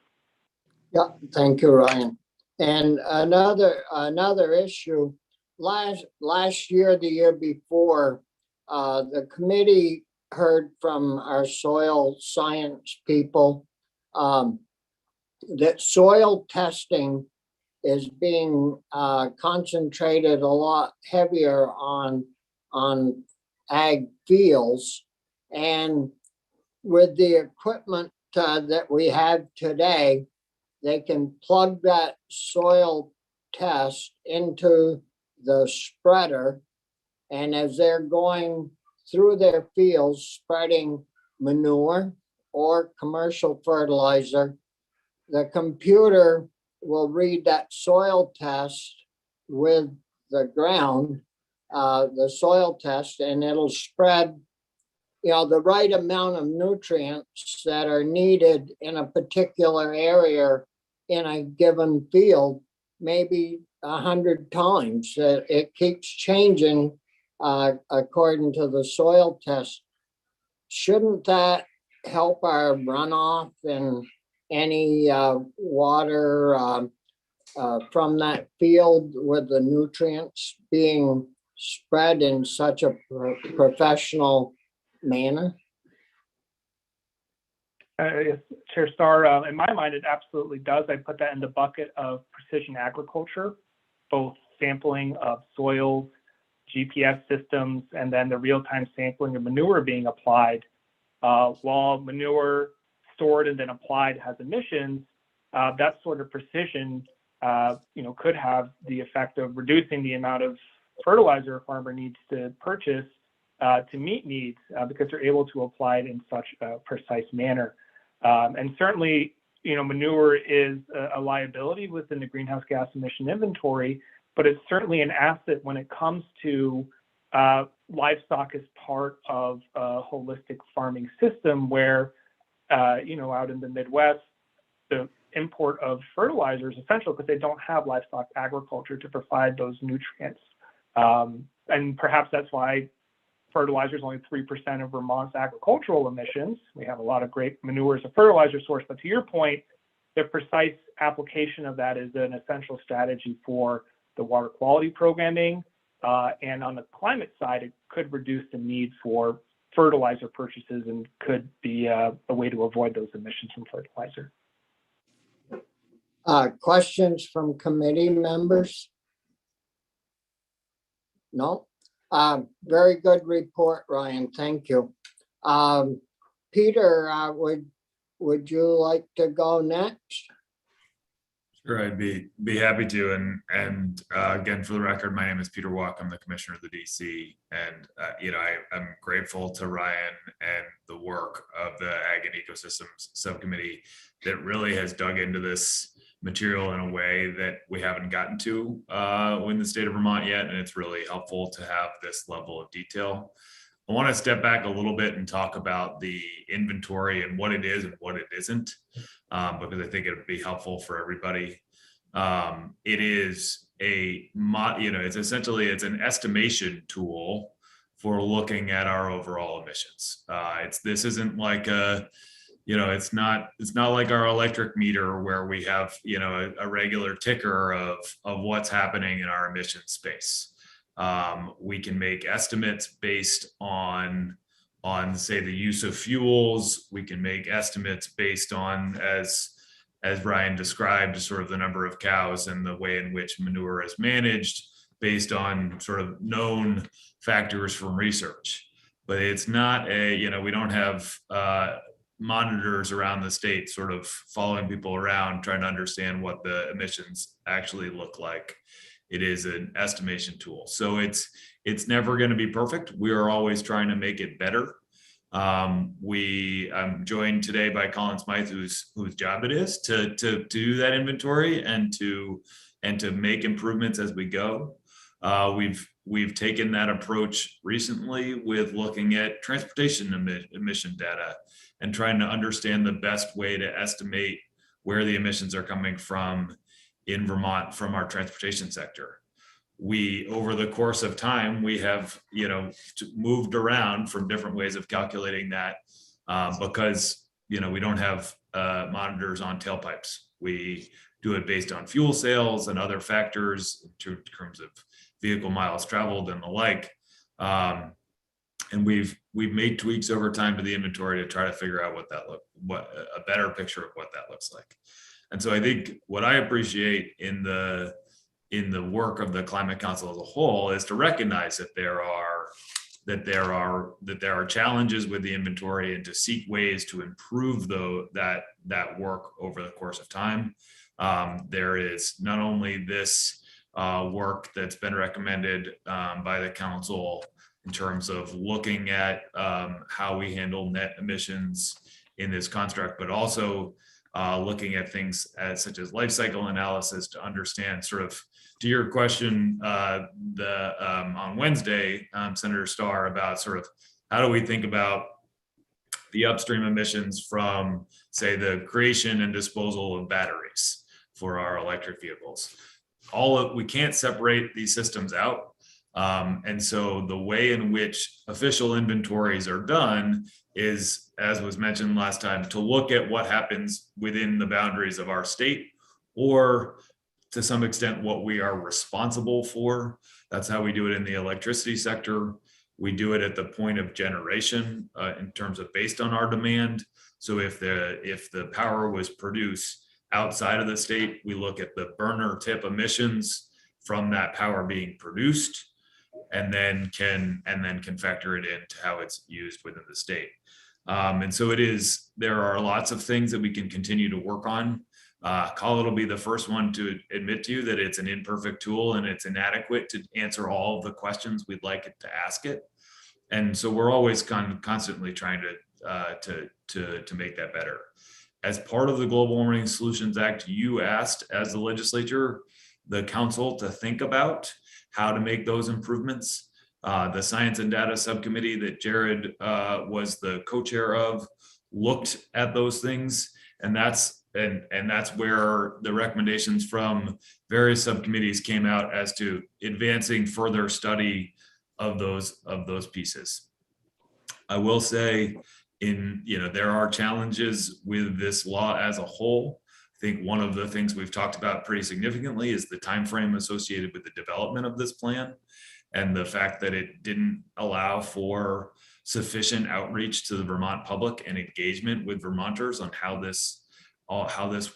Yeah, thank you, Ryan. And another issue, last year, the year before, the committee heard from our soil science people that soil testing is being concentrated a lot heavier on ag fields. And with the equipment that we have today, they can plug that soil test into the spreader. And as they're going through their fields, spreading manure or commercial fertilizer, the computer will read that soil test with the ground, the soil test, and it'll spread, the right amount of nutrients that are needed in a particular area in a given field, maybe 100 times. It keeps changing according to the soil test. Shouldn't that help our runoff and any water from that field with the nutrients being spread in such a professional manner? Yes, Chair Starr, in my mind, it absolutely does. I put that in the bucket of precision agriculture, both sampling of soils, GPS systems, and then the real-time sampling of manure being applied. While manure stored and then applied has emissions, that sort of precision, could have the effect of reducing the amount of fertilizer a farmer needs to purchase to meet needs because they're able to apply it in such a precise manner. And certainly, manure is a liability within the greenhouse gas emission inventory, but it's certainly an asset when it comes to livestock as part of a holistic farming system where, out in the Midwest, the import of fertilizer is essential because they don't have livestock agriculture to provide those nutrients. And perhaps that's why fertilizer is only 3% of Vermont's agricultural emissions. We have a lot of great manure as a fertilizer source, but to your point, the precise application of that is an essential strategy for the water quality programming. And on the climate side, it could reduce the need for fertilizer purchases and could be a way to avoid those emissions from fertilizer. Questions from committee members? No? Very good report, Ryan. Thank you. Peter, would you like to go next? Sure, I'd be happy to. And again, for the record, my name is Peter Walk. I'm the commissioner of the DC, and I'm grateful to Ryan and the work of the Ag and Ecosystems Subcommittee that really has dug into this material in a way that we haven't gotten to in the state of Vermont yet, and it's really helpful to have this level of detail. I want to step back a little bit and talk about the inventory and what it is and what it isn't, because I think it would be helpful for everybody. It is it's an estimation tool for looking at our overall emissions. This isn't like it's not like our electric meter where we have, a regular ticker of what's happening in our emission space. We can make estimates based on say the use of fuels. We can make estimates based on, as Ryan described, sort of the number of cows and the way in which manure is managed based on sort of known factors from research. But it's not we don't have monitors around the state sort of following people around trying to understand what the emissions actually look like. It is an estimation tool. So it's never going to be perfect. We are always trying to make it better. I'm joined today by Colin Smythe, whose job it is to do that inventory and to make improvements as we go. We've taken that approach recently with looking at transportation emission data and trying to understand the best way to estimate where the emissions are coming from in Vermont from our transportation sector. Over the course of time, we have, moved around from different ways of calculating that because, we don't have monitors on tailpipes. We do it based on fuel sales and other factors in terms of vehicle miles traveled and the like. And we've made tweaks over time to the inventory to try to figure out what a better picture of what that looks like. And so I think what I appreciate in the work of the Climate Council as a whole is to recognize that there are challenges with the inventory and to seek ways to improve that work over the course of time. There is not only this work that's been recommended by the council in terms of looking at how we handle net emissions in this construct, but also looking at things such as life cycle analysis to understand sort of, to your question on Wednesday, Senator Starr, about sort of how do we think about the upstream emissions from, say, the creation and disposal of batteries for our electric vehicles. We can't separate these systems out. And so the way in which official inventories are done is, as was mentioned last time, to look at what happens within the boundaries of our state, or to some extent what we are responsible for. That's how we do it in the electricity sector. We do it at the point of generation in terms of based on our demand. So if the power was produced outside of the state, we look at the burner tip emissions from that power being produced, and then can factor it into how it's used within the state. And so there are lots of things that we can continue to work on. Colin will be the first one to admit to you that it's an imperfect tool and it's inadequate to answer all of the questions we'd like it to ask it. And so we're always constantly trying to make that better. As part of the Global Warming Solutions Act, you asked, as the legislature, the council to think about how to make those improvements. The Science and Data Subcommittee that Jared was the co-chair of looked at those things, and that's where the recommendations from various subcommittees came out as to advancing further study of those pieces. I will say, there are challenges with this law as a whole. I think one of the things we've talked about pretty significantly is the time frame associated with the development of this plan, and the fact that it didn't allow for sufficient outreach to the Vermont public and engagement with Vermonters on how this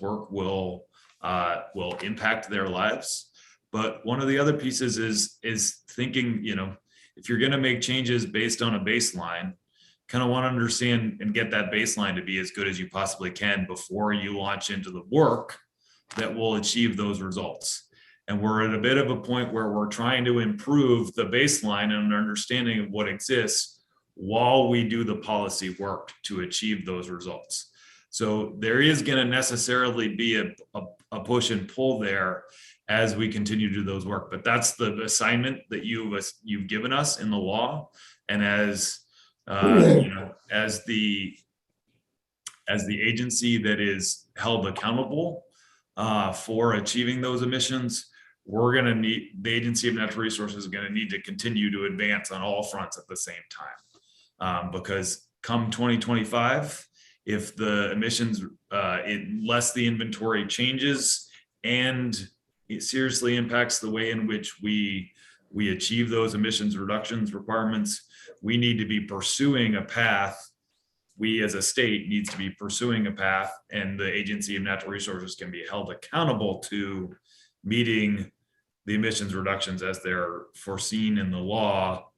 work will impact their lives. But one of the other pieces is thinking, if you're going to make changes based on a baseline, kind of want to understand and get that baseline to be as good as you possibly can before you launch into the work that will achieve those results. And we're at a bit of a point where we're trying to improve the baseline and an understanding of what exists while we do the policy work to achieve those results. So there is going to necessarily be a push and pull there as we continue to do those work. But that's the assignment that you've given us in the law, and as the agency that is held accountable for achieving those emissions, the Agency of Natural Resources is going to need to continue to advance on all fronts at the same time, because come 2025, if the emissions, unless the inventory changes and it seriously impacts the way in which we achieve those emissions reductions requirements, we need to be pursuing a path. We as a state needs to be pursuing a path, and the Agency of Natural Resources can be held accountable to meeting the emissions reductions as they're foreseen in the law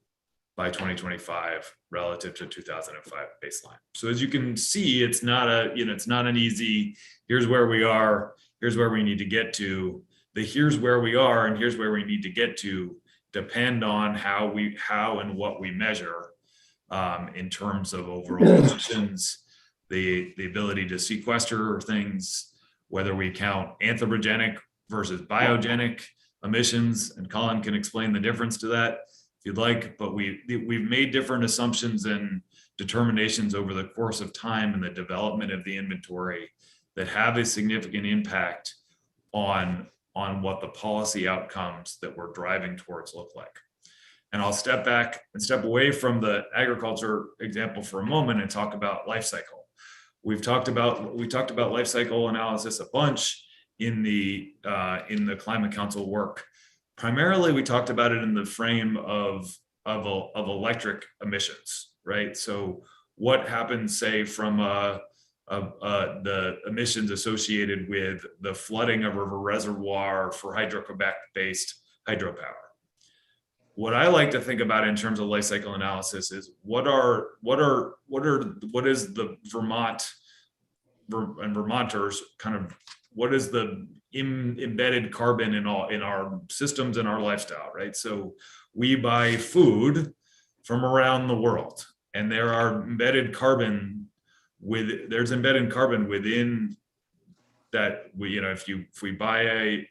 by 2025 relative to 2005 baseline. So as you can see, it's not an easy, here's where we are, here's where we need to get to. The here's where we are and here's where we need to get to depend on how and what we measure in terms of overall emissions, the ability to sequester things, whether we count anthropogenic versus biogenic emissions, and Colin can explain the difference to that if you'd like, but we've made different assumptions and determinations over the course of time in the development of the inventory that have a significant impact on what the policy outcomes that we're driving towards look like. And I'll step back and step away from the agriculture example for a moment and talk about life cycle. We talked about life cycle analysis a bunch, in the Climate Council work. Primarily, we talked about it in the frame of electric emissions, right? So what happens, say, from the emissions associated with the flooding of a reservoir for Hydro-Quebec-based hydropower? What I like to think about in terms of life cycle analysis is what is the Vermonters kind of, what is the embedded carbon in our systems and our lifestyle, right? So we buy food from around the world, and there's embedded carbon within that. If we buy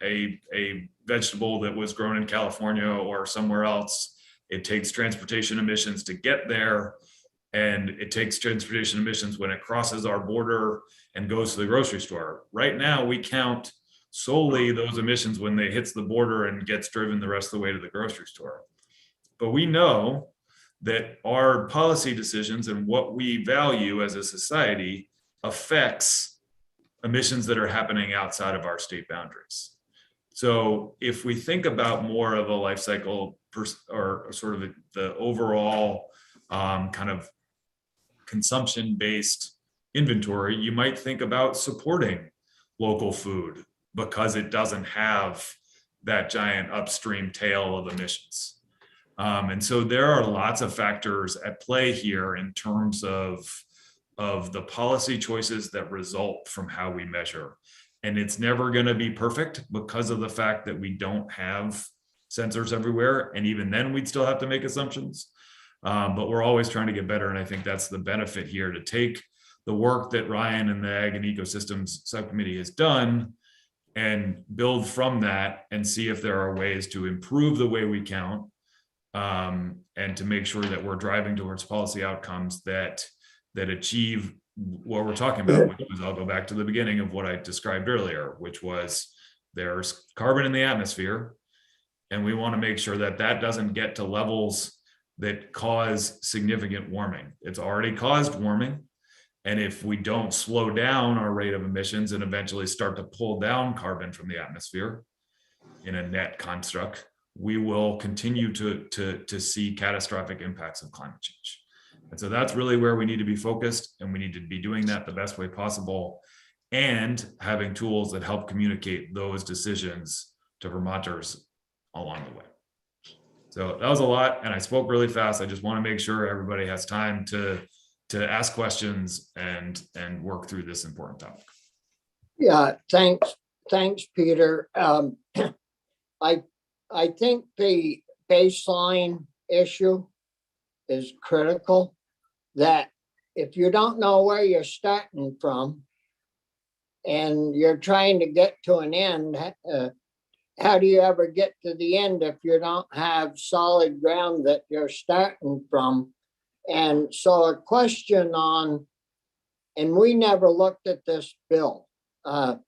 a vegetable that was grown in California or somewhere else, it takes transportation emissions to get there, and it takes transportation emissions when it crosses our border and goes to the grocery store. Right now, we count solely those emissions when they hits the border and gets driven the rest of the way to the grocery store. But we know that our policy decisions and what we value as a society affects emissions that are happening outside of our state boundaries. So if we think about more of a life cycle or sort of the overall kind of consumption-based inventory, you might think about supporting local food because it doesn't have that giant upstream tail of emissions. And so there are lots of factors at play here in terms of the policy choices that result from how we measure. And it's never going to be perfect because of the fact that we don't have sensors everywhere. And even then we'd still have to make assumptions. But we're always trying to get better. And I think that's the benefit here, to take the work that Ryan and the Ag and Ecosystems Subcommittee has done and build from that and see if there are ways to improve the way we count, and to make sure that we're driving towards policy outcomes that achieve what we're talking about, which was, I'll go back to the beginning of what I described earlier, which was there's carbon in the atmosphere, and we want to make sure that that doesn't get to levels that cause significant warming. It's already caused warming. And if we don't slow down our rate of emissions and eventually start to pull down carbon from the atmosphere in a net construct, we will continue to see catastrophic impacts of climate change. And so that's really where we need to be focused, and we need to be doing that the best way possible and having tools that help communicate those decisions to Vermonters along the way. So that was a lot, and I spoke really fast. I just want to make sure everybody has time to ask questions and work through this important topic. Yeah, thanks, Peter. I think the baseline issue is critical, that if you don't know where you're starting from and you're trying to get to an end, how do you ever get to the end if you don't have solid ground that you're starting from? And so a question on, and we never looked at this bill, Ag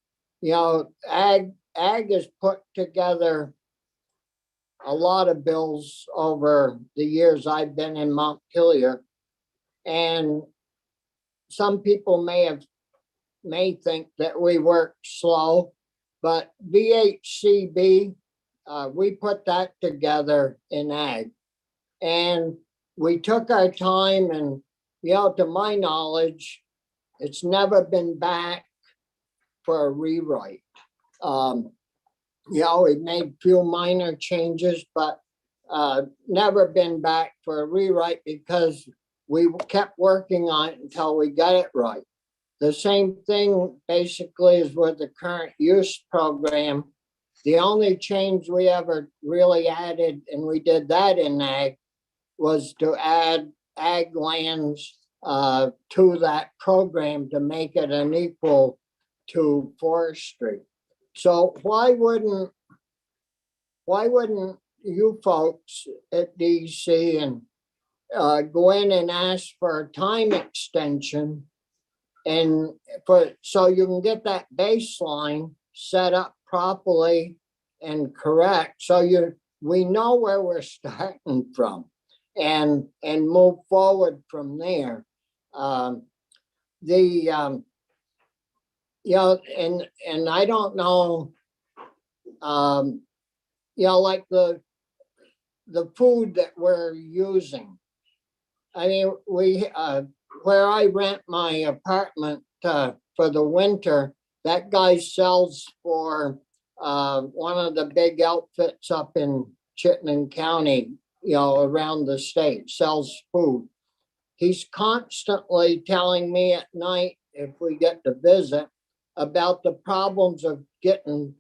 has put together a lot of bills over the years I've been in Montpelier, and some people may think that we work slow, but VHCB, we put that together in Ag, and we took our time, and to my knowledge, it's never been back for a rewrite. We've made a few minor changes, but never been back for a rewrite because we kept working on it until we got it right. The same thing basically is with the current use program. The only change we ever really added, and we did that in Ag, was to add ag lands to that program to make it an equal to forestry. So why wouldn't you folks at DC and go in and ask for a time extension, and so you can get that baseline set up properly and correct, so we know where we're starting from and move forward from there. Yeah, and I don't know, like the food that we're using. I mean, where I rent my apartment for the winter, that guy sells for one of the big outfits up in Chittenden County, around the state, sells food. He's constantly telling me at night, if we get to visit, about the problems of getting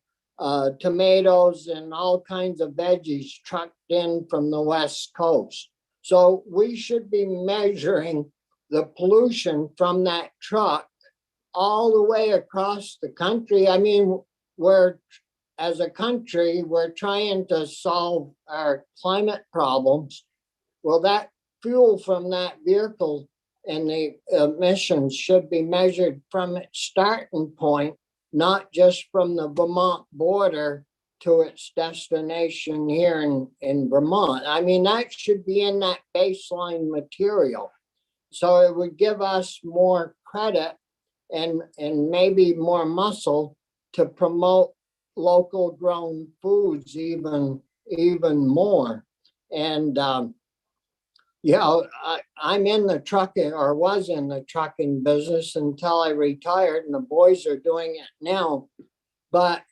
tomatoes and all kinds of veggies trucked in from the West Coast. So we should be measuring the pollution from that truck all the way across the country. I mean, as a country, we're trying to solve our climate problems. Well, that fuel from that vehicle and the emissions should be measured from its starting point, not just from the Vermont border to its destination here in Vermont. I mean, that should be in that baseline material. So it would give us more credit and maybe more muscle to promote local grown foods even more. And I'm in the trucking, or was in the trucking business until I retired, and the boys are doing it now. But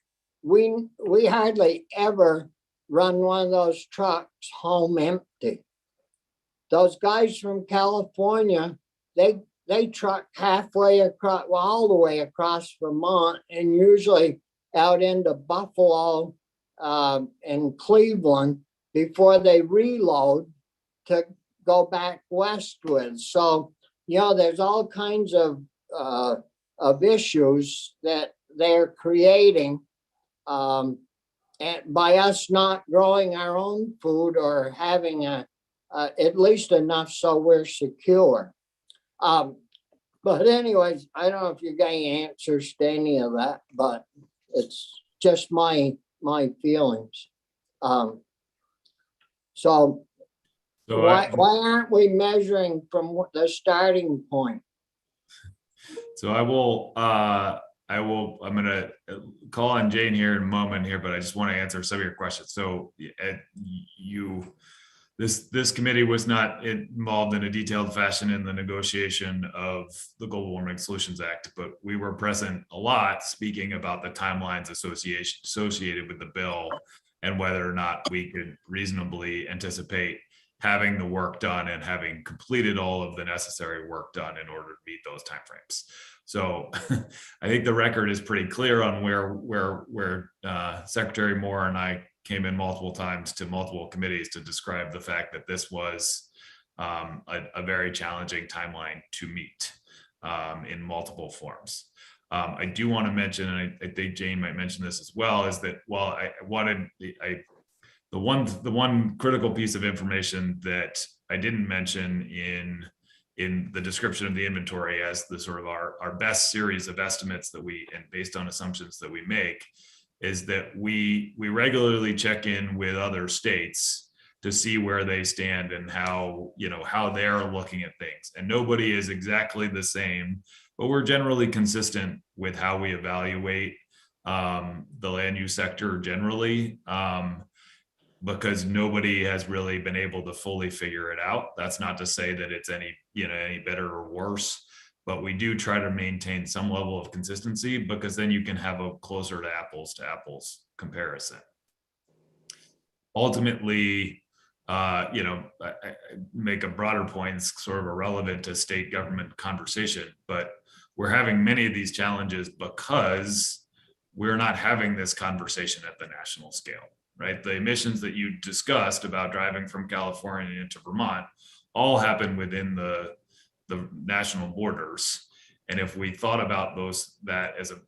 we hardly ever run one of those trucks home empty. Those guys from California, they truck halfway across, well, all the way across Vermont, and usually out into Buffalo and Cleveland before they reload to go back west with. So, there's all kinds of issues that they're creating, and by us not growing our own food or having at least enough so we're secure. But anyways, I don't know if you got any answers to any of that, but it's just my feelings. So why aren't we measuring from the starting point? So I'm gonna call on Jane here in a moment here, but I just want to answer some of your questions. So this committee was not involved in a detailed fashion in the negotiation of the Global Warming Solutions Act, but we were present a lot speaking about the timelines associated with the bill and whether or not we could reasonably anticipate having the work done and having completed all of the necessary work done in order to meet those timeframes. So I think the record is pretty clear on where Secretary Moore and I came in multiple times to multiple committees to describe the fact that this was a very challenging timeline to meet in multiple forms. I do want to mention, and I think Jane might mention this as well, is that while the one critical piece of information that I didn't mention in the description of the inventory as the sort of our best series of estimates that and based on assumptions that we make, is that we regularly check in with other states to see where they stand and how they're looking at things. And nobody is exactly the same, but we're generally consistent with how we evaluate the land use sector generally, because nobody has really been able to fully figure it out. That's not to say that it's any better or worse, but we do try to maintain some level of consistency, because then you can have a closer to apples comparison. Ultimately, I make a broader point, it's sort of irrelevant to state government conversation, but we're having many of these challenges because we're not having this conversation at the national scale, right? The emissions that you discussed about driving from California into Vermont all happen within the national borders. And if we thought about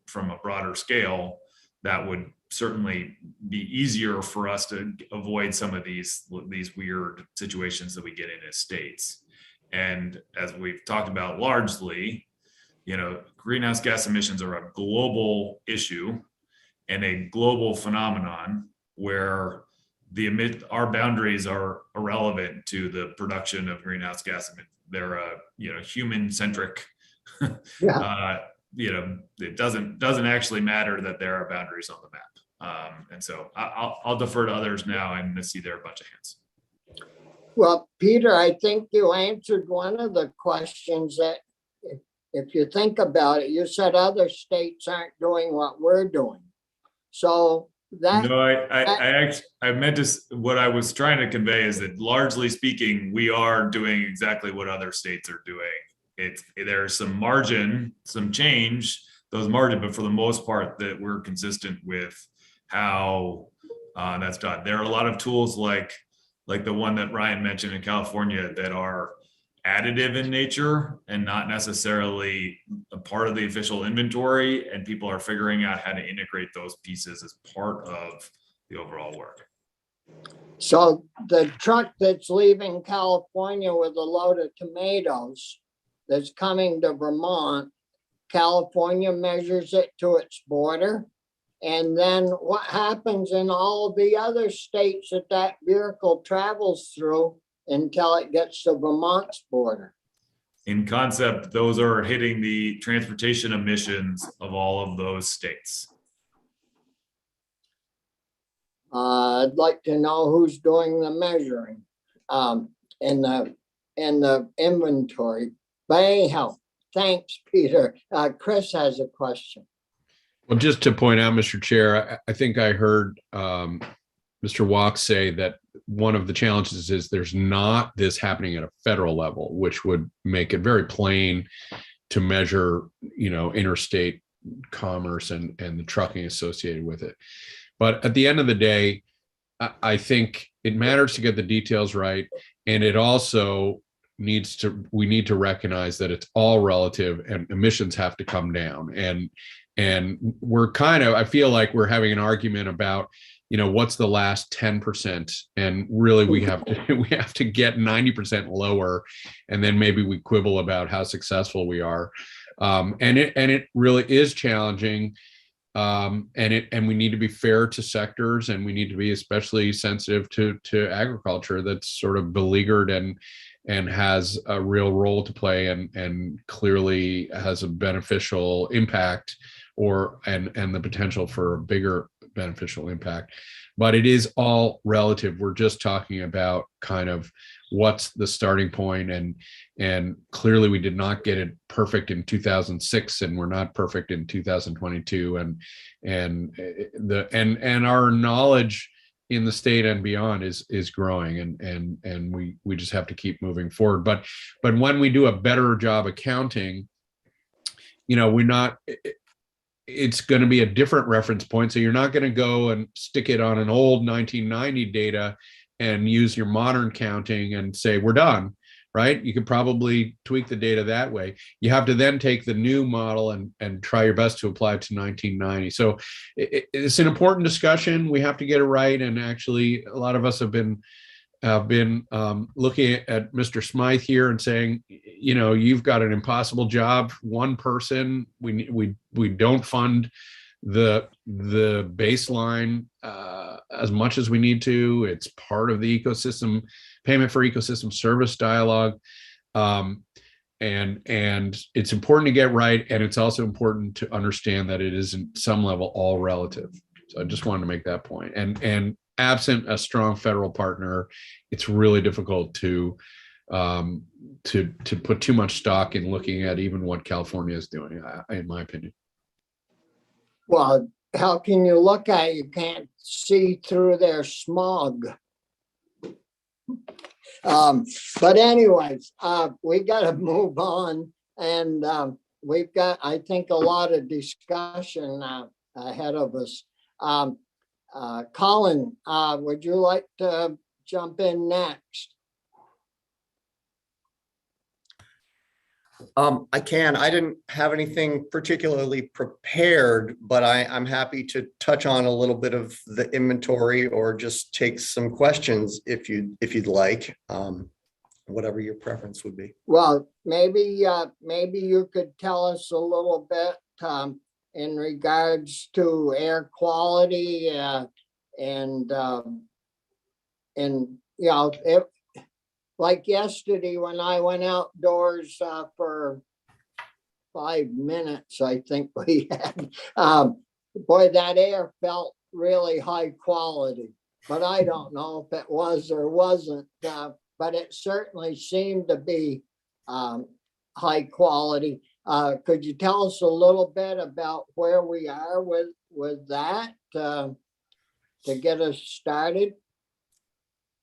from a broader scale, that would certainly be easier for us to avoid some of these weird situations that we get in as states. And as we've talked about largely, greenhouse gas emissions are a global issue and a global phenomenon where our boundaries are irrelevant to the production of greenhouse gas emissions. They're a human-centric it doesn't actually matter that there are boundaries on the map. And so I'll defer to others now and see there are a bunch of hands. Well, Peter, I think you answered one of the questions that if you think about it, you said other states aren't doing what we're doing. So that. No, I meant to, what I was trying to convey is that largely speaking, we are doing exactly what other states are doing. There's some margin, some change, those margin, but for the most part that we're consistent with how that's done. There are a lot of tools like the one that Ryan mentioned in California that are additive in nature and not necessarily a part of the official inventory, and people are figuring out how to integrate those pieces as part of the overall work. So the truck that's leaving California with a load of tomatoes that's coming to Vermont, California measures it to its border. And then what happens in all the other states that that vehicle travels through until it gets to Vermont's border? In concept, those are hitting the transportation emissions of all of those states. I'd like to know who's doing the measuring in the inventory. But anyhow, thanks, Peter. Chris has a question. Well, just to point out, Mr. Chair, I think I heard Mr. Walk say that one of the challenges is there's not this happening at a federal level, which would make it very plain to measure, interstate commerce and the trucking associated with it. But at the end of the day, I think it matters to get the details right. And it also we need to recognize that it's all relative and emissions have to come down. And we're I feel like we're having an argument about, what's the last 10%, and really we have to get 90% lower, and then maybe we quibble about how successful we are. And it really is challenging. And we need to be fair to sectors, and we need to be especially sensitive to agriculture that's sort of beleaguered and has a real role to play and clearly has a beneficial impact and the potential for a bigger beneficial impact. But it is all relative. We're just talking about kind of what's the starting point, and clearly we did not get it perfect in 2006, and we're not perfect in 2022, and our knowledge in the state and beyond is growing, and we just have to keep moving forward. But when we do a better job accounting, it's going to be a different reference point. So you're not going to go and stick it on an old 1990 data and use your modern counting and say, we're done, right? You could probably tweak the data that way. You have to then take the new model and try your best to apply it to 1990. So it's an important discussion. We have to get it right. And actually, a lot of us have been looking at Mr. Smythe here and saying, you've got an impossible job. One person, we don't fund the baseline as much as we need to. It's part of the ecosystem payment for ecosystem service dialogue. And it's important to get right. And it's also important to understand that it is in some level all relative. So I just wanted to make that point. And absent a strong federal partner, it's really difficult to put too much stock in looking at even what California is doing, in my opinion. Well, how can you look at it? You can't see through their smog. But anyways, we got to move on, and we've got, I think, a lot of discussion ahead of us. Colin, would you like to jump in next? I can. I didn't have anything particularly prepared, but I'm happy to touch on a little bit of the inventory or just take some questions if you'd like, whatever your preference would be. Well, maybe you could tell us a little bit in regards to air quality and like yesterday when I went outdoors for 5 minutes I think we had. Boy, that air felt really high quality, but I don't know if it was or wasn't, but it certainly seemed to be high quality. Could you tell us a little bit about where we are with that to get us started?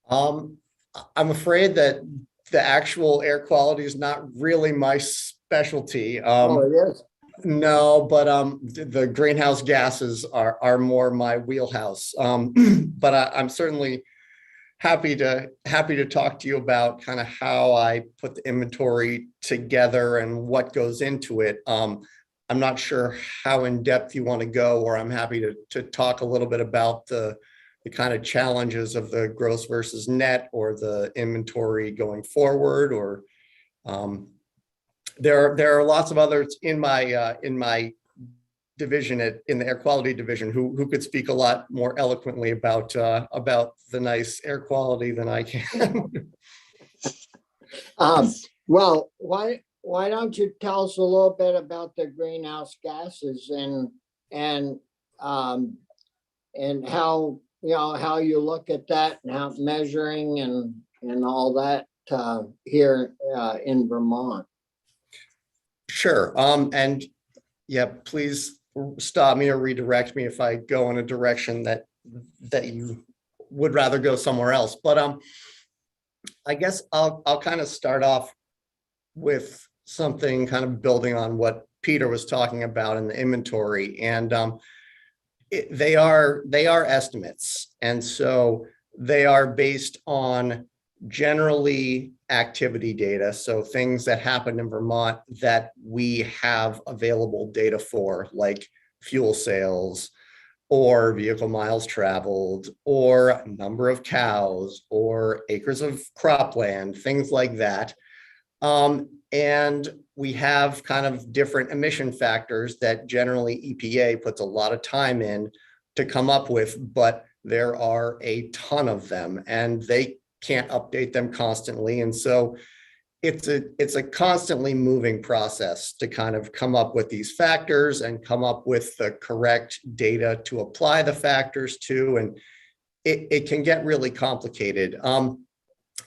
I'm afraid that the actual air quality is not really my specialty. Oh, it is. No, but the greenhouse gases are more my wheelhouse. But I'm certainly happy to talk to you about kind of how I put the inventory together and what goes into it. I'm not sure how in depth you want to go, or I'm happy to talk a little bit about the kind of challenges of the gross versus net, or the inventory going forward, or there are lots of others in my division in the air quality division who could speak a lot more eloquently about the nice air quality than I can. Well, why don't you tell us a little bit about the greenhouse gases and how, how you look at that and how measuring and all that here in Vermont? Sure. And yeah, please stop me or redirect me if I go in a direction that you would rather go somewhere else. But I guess I'll kind of start off with something kind of building on what Peter was talking about in the inventory. And they are estimates. And so they are based on generally activity data. So things that happen in Vermont that we have available data for, like fuel sales or vehicle miles traveled or number of cows or acres of cropland, things like that. And we have kind of different emission factors that generally EPA puts a lot of time in to come up with, but there are a ton of them and they can't update them constantly. And so it's a constantly moving process to kind of come up with these factors and come up with the correct data to apply the factors to. And it can get really complicated.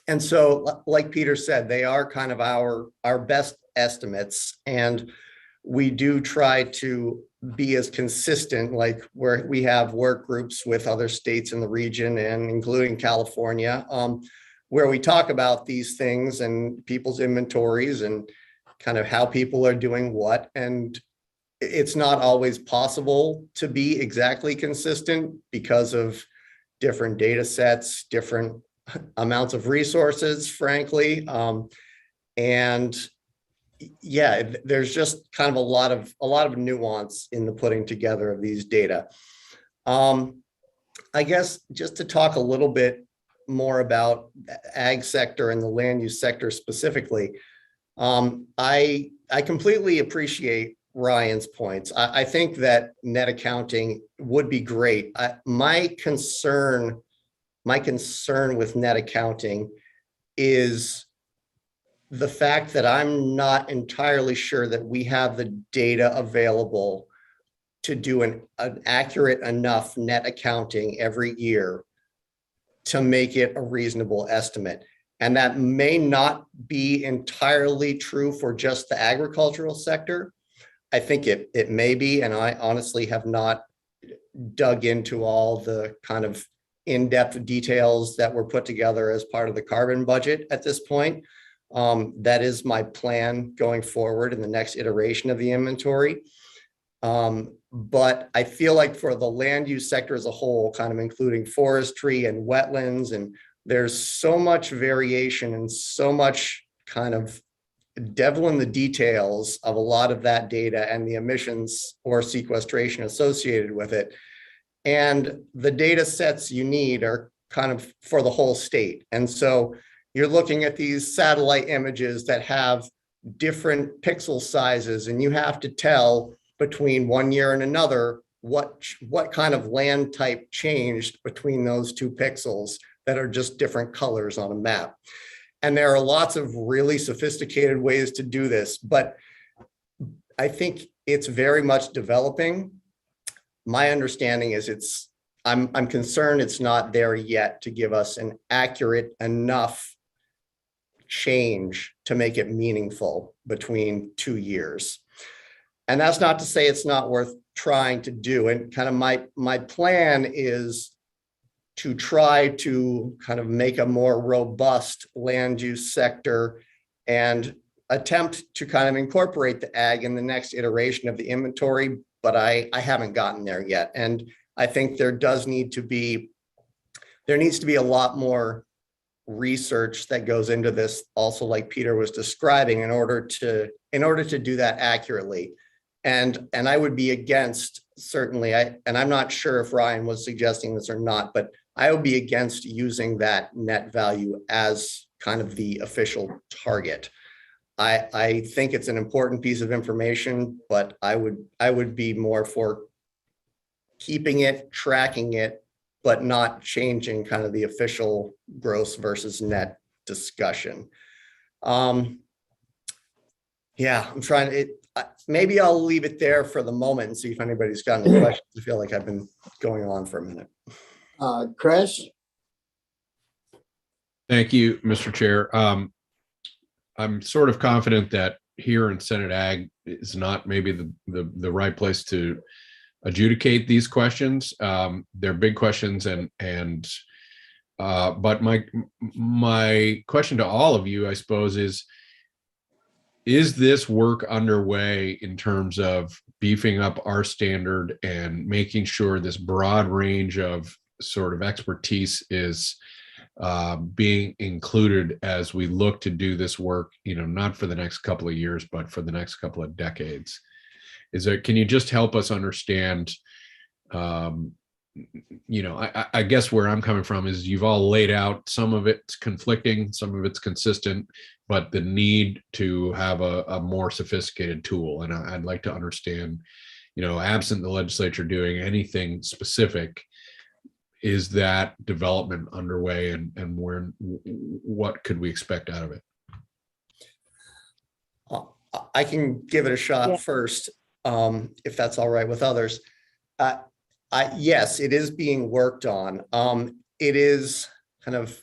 And so, like Peter said, they are kind of our best estimates. And we do try to be as consistent, like where we have work groups with other states in the region and including California, where we talk about these things and people's inventories and kind of how people are doing what. And it's not always possible to be exactly consistent because of different data sets, different amounts of resources, frankly. And yeah, there's just kind of a lot of nuance in the putting together of these data. I guess just to talk a little bit more about the ag sector and the land use sector specifically, I completely appreciate Ryan's points. I think that net accounting would be great. My concern with net accounting is the fact that I'm not entirely sure that we have the data available to do an accurate enough net accounting every year to make it a reasonable estimate. And that may not be entirely true for just the agricultural sector. I think it may be, and I honestly have not dug into all the kind of in-depth details that were put together as part of the carbon budget at this point. That is my plan going forward in the next iteration of the inventory. But I feel like for the land use sector as a whole, kind of including forestry and wetlands, and there's so much variation and so much kind of devil in the details of a lot of that data and the emissions or sequestration associated with it. And the data sets you need are kind of for the whole state. And so you're looking at these satellite images that have different pixel sizes, and you have to tell between one year and another what kind of land type changed between those two pixels that are just different colors on a map. And there are lots of really sophisticated ways to do this, but I think it's very much developing. My understanding is I'm concerned it's not there yet to give us an accurate enough change to make it meaningful between 2 years. And that's not to say it's not worth trying to do. And kind of my plan is to try to kind of make a more robust land use sector and attempt to kind of incorporate the ag in the next iteration of the inventory, but I haven't gotten there yet. And I think there needs to be a lot more research that goes into this also, like Peter was describing, in order to do that accurately. And I would be against, certainly, and I'm not sure if Ryan was suggesting this or not, but I would be against using that net value as kind of the official target. I think it's an important piece of information, but I would be more for keeping it, tracking it, but not changing kind of the official gross versus net discussion. Yeah, I'm trying to, maybe I'll leave it there for the moment and see if anybody's got any questions. I feel like I've been going on for a minute. Chris? Thank you, Mr. Chair. I'm sort of confident that here in Senate Ag is not maybe the right place to adjudicate these questions. They're big questions, but my question to all of you, I suppose, is this work underway in terms of beefing up our standard and making sure this broad range of sort of expertise is being included as we look to do this work, not for the next couple of years, but for the next couple of decades? Can you just help us understand, I guess where I'm coming from is you've all laid out, some of it's conflicting, some of it's consistent, but the need to have a more sophisticated tool. And I'd like to understand, absent the legislature doing anything specific, is that development underway, and what could we expect out of it? I can give it a shot Yeah. first, if that's all right with others. Yes, it is being worked on. It is kind of,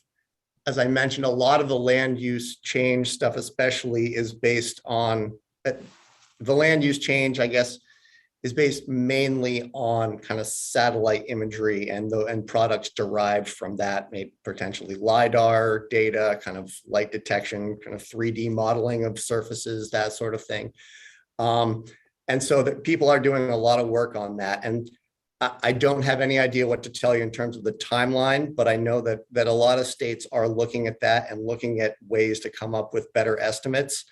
as I mentioned, a lot of the land use change stuff especially is based on, the land use change, I guess, is based mainly on kind of satellite imagery and products derived from that, maybe potentially LiDAR data, kind of light detection, kind of 3D modeling of surfaces, that sort of thing. And so that people are doing a lot of work on that. And I don't have any idea what to tell you in terms of the timeline, but I know that a lot of states are looking at that and looking at ways to come up with better estimates.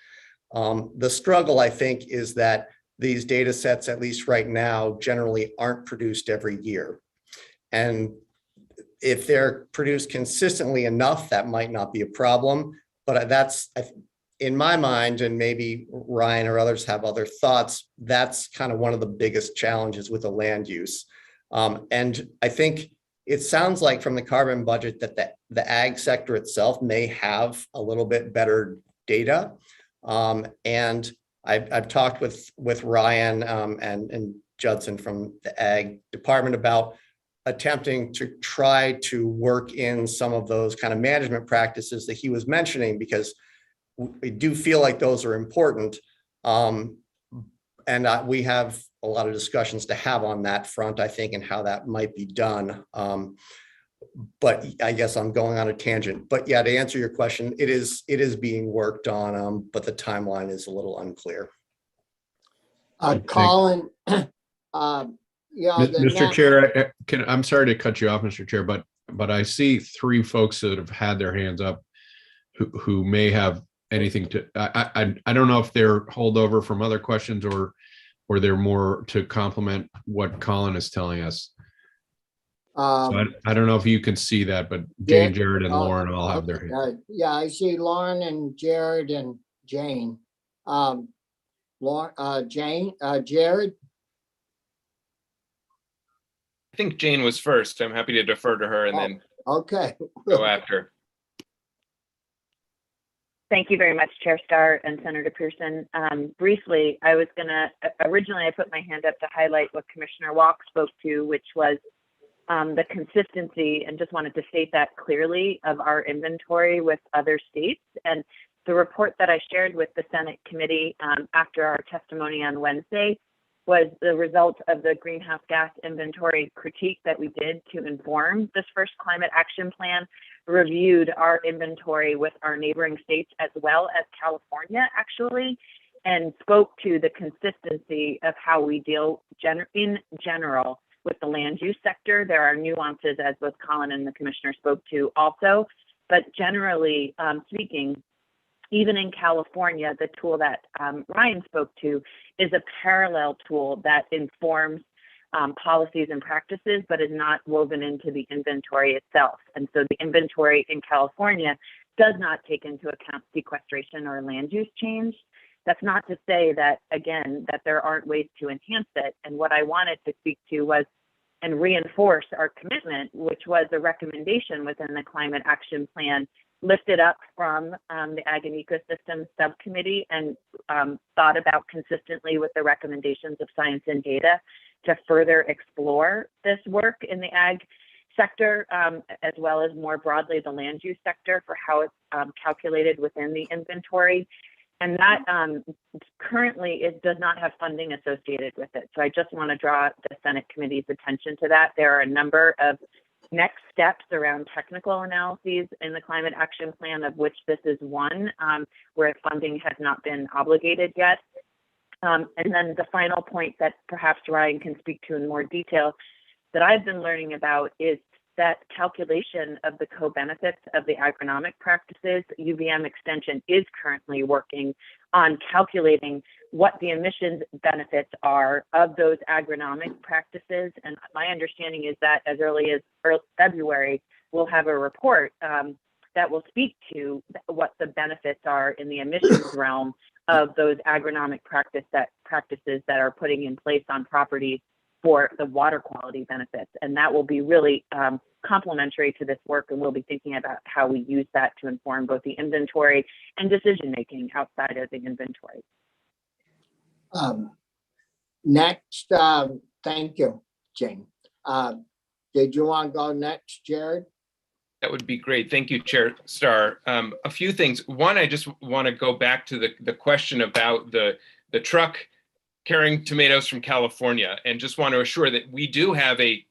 The struggle, I think, is that these data sets, at least right now, generally aren't produced every year. And if they're produced consistently enough, that might not be a problem. But that's, in my mind, and maybe Ryan or others have other thoughts, that's kind of one of the biggest challenges with the land use. And I think it sounds like from the carbon budget that the ag sector itself may have a little bit better data. And I've talked with Ryan and Judson from the ag department about attempting to try to work in some of those kind of management practices that he was mentioning, because we do feel like those are important. And we have a lot of discussions to have on that front, I think, and how that might be done. But I guess I'm going on a tangent. But yeah, to answer your question, it is being worked on, but the timeline is a little unclear. Colin, Mr. Chair, I'm sorry to cut you off, Mr. Chair, but I see three folks that have had their hands up who may have anything to, I don't know if they're holdover from other questions or they're more to complement what Colin is telling us. So I don't know if you can see that, but Jane, Jared, and Lauren all have their hands. Yeah, I see Lauren and Jared and Jane. Jane, Jared? I think Jane was first. I'm happy to defer to her and then Okay. go after. Thank you very much, Chair Starr and Senator Pearson. Briefly, originally I put my hand up to highlight what Commissioner Walk spoke to, which was the consistency, and just wanted to state that clearly, of our inventory with other states. And the report that I shared with the Senate committee after our testimony on Wednesday was the result of the greenhouse gas inventory critique that we did to inform this first climate action plan, reviewed our inventory with our neighboring states as well as California, actually, and spoke to the consistency of how we deal in general with the land use sector. There are nuances, as both Colin and the commissioner spoke to also, but generally speaking, even in California, the tool that Ryan spoke to is a parallel tool that informs policies and practices, but is not woven into the inventory itself. And so the inventory in California does not take into account sequestration or land use change. That's not to say that, again, that there aren't ways to enhance it. And what I wanted to speak to was and reinforce our commitment, which was a recommendation within the Climate Action Plan lifted up from the Ag and Ecosystem Subcommittee and thought about consistently with the recommendations of Science and Data to further explore this work in the ag sector, as well as more broadly the land use sector, for how it's calculated within the inventory. And that currently it does not have funding associated with it. So I just want to draw the Senate committee's attention to that. There are a number of next steps around technical analyses in the Climate Action Plan, of which this is one, where funding has not been obligated yet. And then the final point that perhaps Ryan can speak to in more detail that I've been learning about is that calculation of the co-benefits of the agronomic practices. UVM Extension is currently working on calculating what the emissions benefits are of those agronomic practices. And my understanding is that as early as February, we'll have a report that will speak to what the benefits are in the emissions realm of those agronomic practices that are putting in place on properties for the water quality benefits. And that will be really complementary to this work. And we'll be thinking about how we use that to inform both the inventory and decision-making outside of the inventory. Next, thank you, Jane. Did you want to go next, Jared? That would be great. Thank you, Chair Starr. A few things. One, I just want to go back to the question about the truck carrying tomatoes from California, and just want to assure that we do have a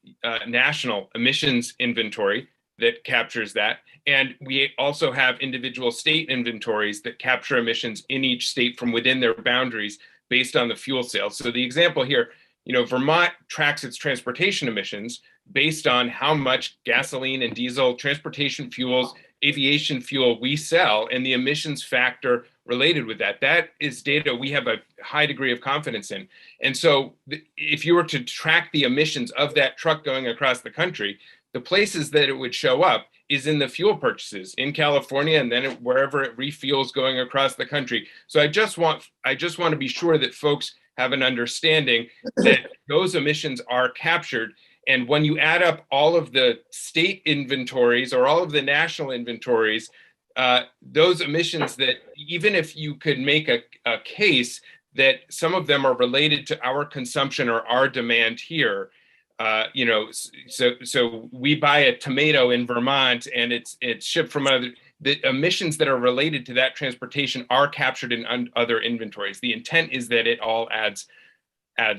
national emissions inventory that captures that. And we also have individual state inventories that capture emissions in each state from within their boundaries based on the fuel sales. So the example here, Vermont tracks its transportation emissions based on how much gasoline and diesel, transportation fuels, aviation fuel we sell, and the emissions factor related with that. That is data we have a high degree of confidence in. And so if you were to track the emissions of that truck going across the country, the places that it would show up is in the fuel purchases in California, and then wherever it refuels going across the country. So I just want to be sure that folks have an understanding that those emissions are captured. And when you add up all of the state inventories or all of the national inventories, those emissions, that even if you could make a case that some of them are related to our consumption or our demand here, so we buy a tomato in Vermont and it's shipped from the emissions that are related to that transportation are captured in other inventories. The intent is that it all adds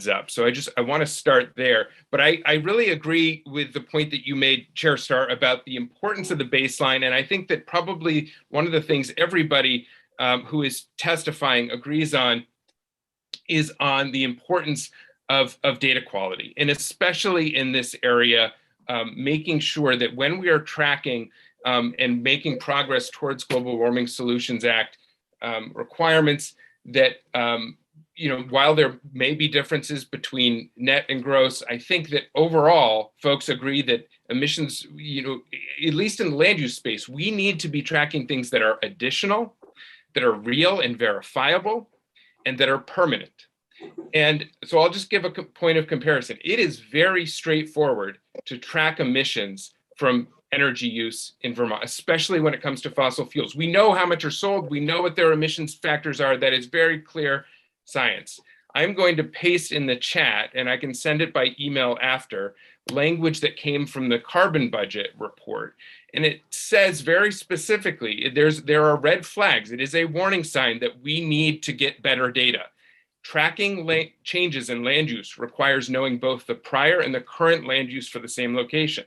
up. So I want to start there. But I really agree with the point that you made, Chair Starr, about the importance of the baseline. And I think that probably one of the things everybody who is testifying agrees on is on the importance of data quality. And especially in this area, making sure that when we are tracking and making progress towards Global Warming Solutions Act requirements, that while there may be differences between net and gross, I think that overall folks agree that emissions, at least in the land use space, we need to be tracking things that are additional, that are real and verifiable, and that are permanent. And so I'll just give a point of comparison. It is very straightforward to track emissions from energy use in Vermont, especially when it comes to fossil fuels. We know how much are sold. We know what their emissions factors are. That is very clear science. I'm going to paste in the chat, and I can send it by email after, language that came from the carbon budget report. And it says very specifically, there are red flags. It is a warning sign that we need to get better data. Tracking changes in land use requires knowing both the prior and the current land use for the same location.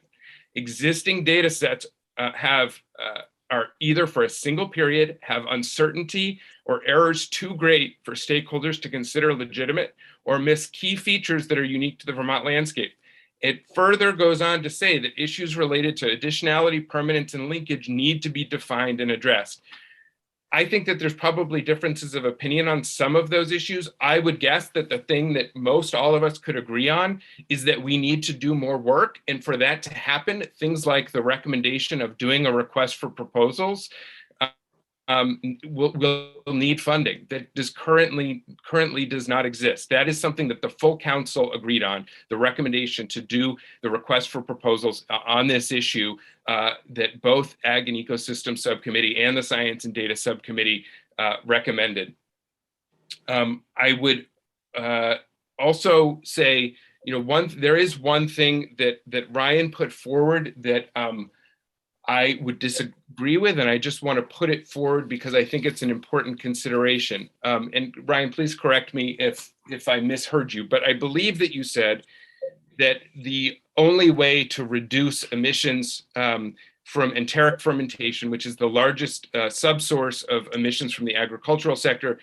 Existing data sets are either for a single period, have uncertainty or errors too great for stakeholders to consider legitimate, or miss key features that are unique to the Vermont landscape. It further goes on to say that issues related to additionality, permanence, and linkage need to be defined and addressed. I think that there's probably differences of opinion on some of those issues. I would guess that the thing that most all of us could agree on is that we need to do more work. And for that to happen, things like the recommendation of doing a request for proposals will need funding that currently does not exist. That is something that the full council agreed on, the recommendation to do the request for proposals on this issue that both Ag and Ecosystem Subcommittee and the Science and Data Subcommittee recommended. I would also say, there is one thing that Ryan put forward that I would disagree with, and I just want to put it forward because I think it's an important consideration. And Ryan, please correct me if I misheard you, but I believe that you said that the only way to reduce emissions from enteric fermentation, which is the largest subsource of emissions from the agricultural sector,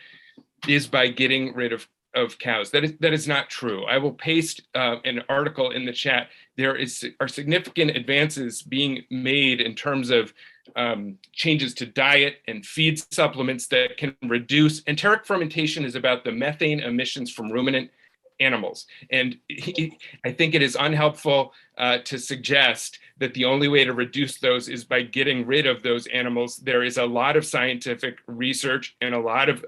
is by getting rid of cows. That is not true. I will paste an article in the chat. There are significant advances being made in terms of changes to diet and feed supplements that can reduce. Enteric fermentation is about the methane emissions from ruminant animals. And I think it is unhelpful to suggest that the only way to reduce those is by getting rid of those animals. There is a lot of scientific research and a lot of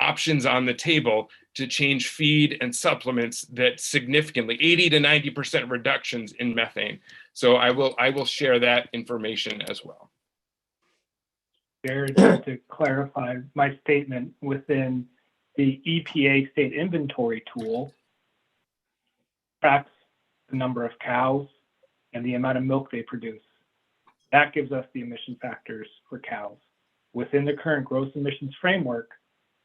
options on the table to change feed and supplements that significantly 80 to 90% reductions in methane. So I will share that information as well. Jared, just to clarify my statement, within the EPA state inventory tool tracks the number of cows and the amount of milk they produce. That gives us the emission factors for cows. Within the current gross emissions framework,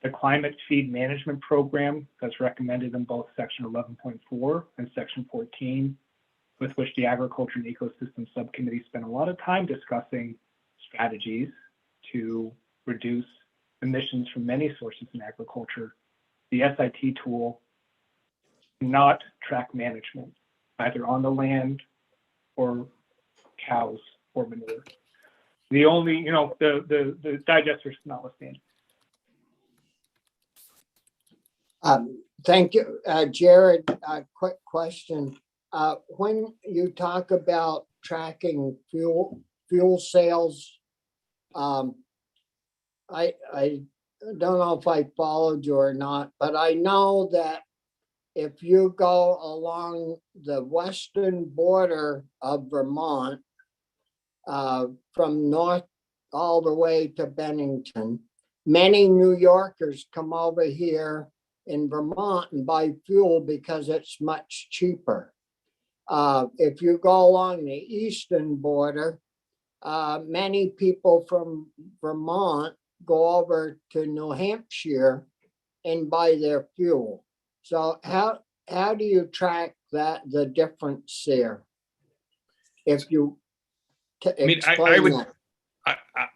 the climate feed management program that's recommended in both section 11.4 and section 14, with which the Agriculture and Ecosystem Subcommittee spent a lot of time discussing strategies to reduce emissions from many sources in agriculture. The SIT tool cannot track management, either on the land or cows or manure. The only, the digesters notwithstanding. Thank you, Jared. Quick question. When you talk about tracking fuel sales, I don't know if I followed you or not, but I know that if you go along the western border of Vermont, from north all the way to Bennington, many New Yorkers come over here in Vermont and buy fuel because it's much cheaper. If you go along the eastern border, many people from Vermont go over to New Hampshire and buy their fuel. So how do you track the difference there? If you explain that.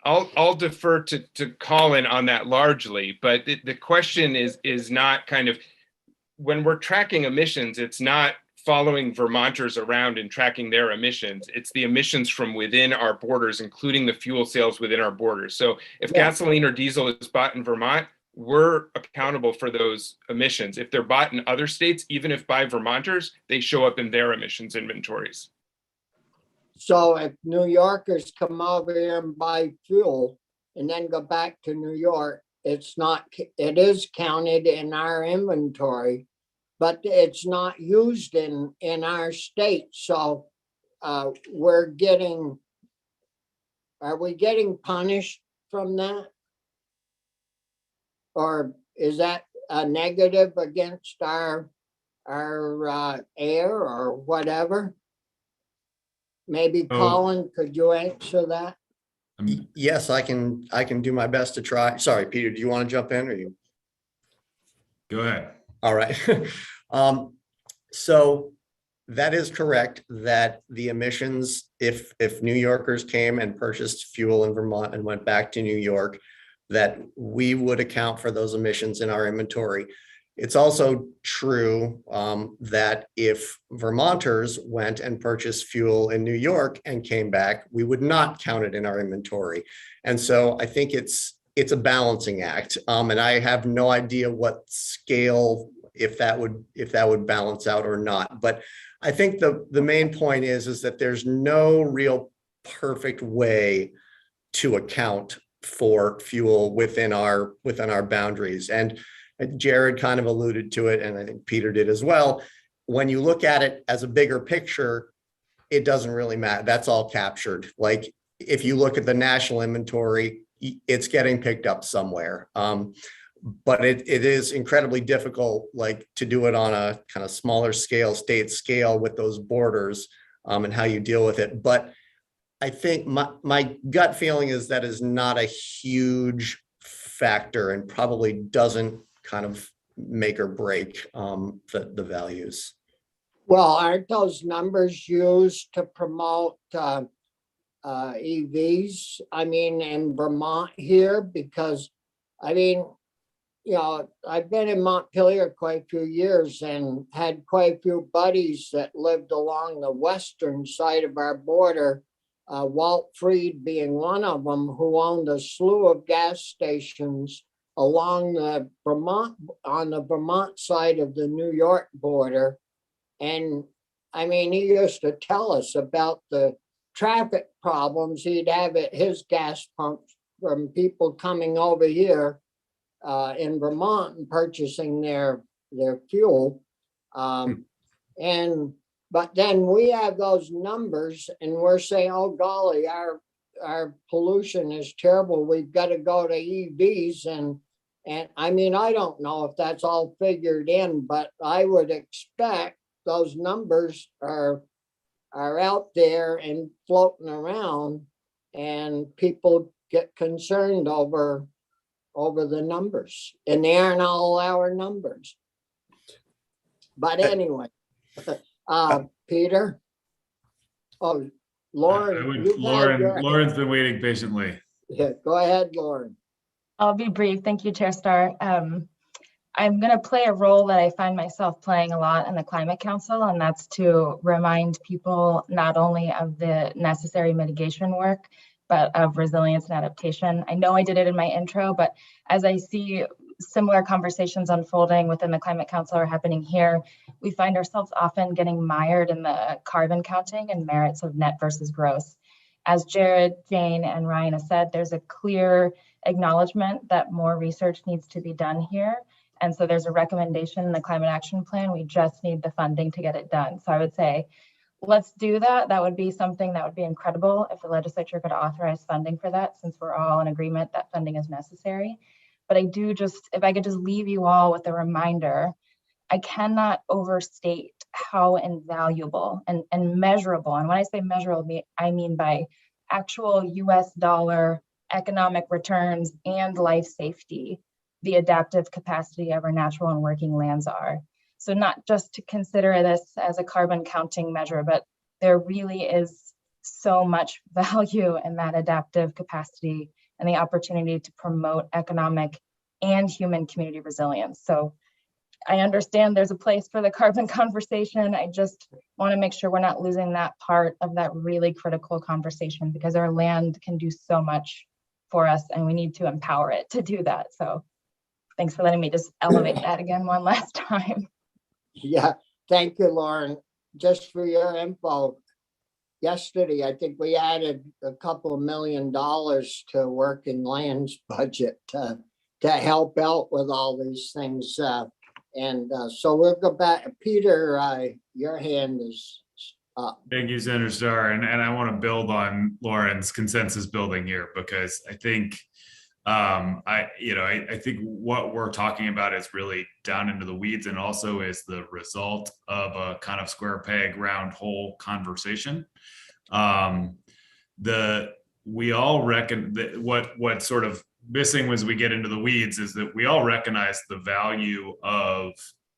I'll defer to Colin on that largely, but the question is not kind of, when we're tracking emissions, it's not following Vermonters around and tracking their emissions. It's the emissions from within our borders, including the fuel sales within our borders. So if gasoline or diesel is bought in Vermont, we're accountable for those emissions. If they're bought in other states, even if by Vermonters, they show up in their emissions inventories. So if New Yorkers come over here and buy fuel and then go back to New York, it is counted in our inventory, but it's not used in our state. So we're getting are we getting punished from that? Or is that a negative against our air or whatever? Maybe Oh. Colin, could you answer that? Yes, I can do my best to try. Sorry, Peter, do you want to jump in or you? Go ahead. All right. So that is correct that the emissions, if New Yorkers came and purchased fuel in Vermont and went back to New York, that we would account for those emissions in our inventory. It's also true that if Vermonters went and purchased fuel in New York and came back, we would not count it in our inventory. And so I think it's a balancing act. And I have no idea what scale, if that would balance out or not. But I think the main point is that there's no real perfect way to account for fuel within our boundaries. And Jared kind of alluded to it, and I think Peter did as well. When you look at it as a bigger picture, it doesn't really matter. That's all captured. Like if you look at the national inventory, it's getting picked up somewhere. But it is incredibly difficult, like to do it on a kind of smaller scale, state scale with those borders and how you deal with it. But I think my gut feeling is that is not a huge factor and probably doesn't kind of make or break the values. Well, aren't those numbers used to promote EVs? I mean, in Vermont here, because I mean, you know, I've been in Montpelier quite a few years and had quite a few buddies that lived along the western side of our border. Walt Freed being one of them, who owned a slew of gas stations along the Vermont side of the New York border. And I mean, he used to tell us about the traffic problems he'd have at his gas pumps from people coming over here in Vermont and purchasing their fuel. But then we have those numbers and we're saying, oh golly, our pollution is terrible. We've got to go to EVs. And I mean, I don't know if that's all figured in, but I would expect those numbers are out there and floating around and people get concerned over the numbers, and they aren't all our numbers. But anyway, Peter. Oh, Lauren. Lauren's been waiting patiently. Yeah, go ahead, Lauren. I'll be brief. Thank you, Chair Starr. I'm going to play a role that I find myself playing a lot in the Climate Council, and that's to remind people not only of the necessary mitigation work, but of resilience and adaptation. I know I did it in my intro, but as I see similar conversations unfolding within the Climate Council are happening here, we find ourselves often getting mired in the carbon counting and merits of net versus gross. As Jared, Jane, and Ryan have said, there's a clear acknowledgement that more research needs to be done here. And so there's a recommendation in the Climate Action Plan. We just need the funding to get it done. So I would say, let's do that. That would be something that would be incredible if the legislature could authorize funding for that, since we're all in agreement that funding is necessary. But if I could just leave you all with a reminder, I cannot overstate how invaluable and measurable, and when I say measurable, I mean by actual US dollar economic returns and life safety, the adaptive capacity of our natural and working lands are. So not just to consider this as a carbon counting measure, but there really is so much value in that adaptive capacity and the opportunity to promote economic and human community resilience. So I understand there's a place for the carbon conversation. I just want to make sure we're not losing that part of that really critical conversation, because our land can do so much for us and we need to empower it to do that. So thanks for letting me just elevate that again one last time. Yeah, thank you, Lauren. Just for your info, yesterday, I think we added a couple of $1 million to working lands budget to help out with all these things. So we'll go back. Peter, your hand is Thank you, Senator Starr. And I want to build on Lauren's consensus building here, because I think I think what we're talking about is really down into the weeds, and also is the result of a kind of square peg round hole conversation. We all reckon that what sort of missing as we get into the weeds is that we all recognize the value of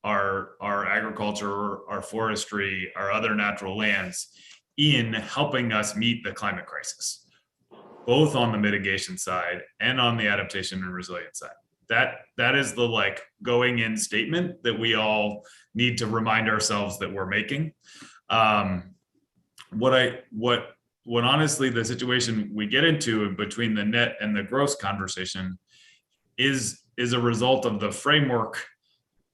our agriculture, our forestry, our other natural lands in helping us meet the climate crisis, both on the mitigation side and on the adaptation and resilience side. That is the like going in statement that we all need to remind ourselves that we're making. What honestly the situation we get into between the net and the gross conversation is a result of the framework,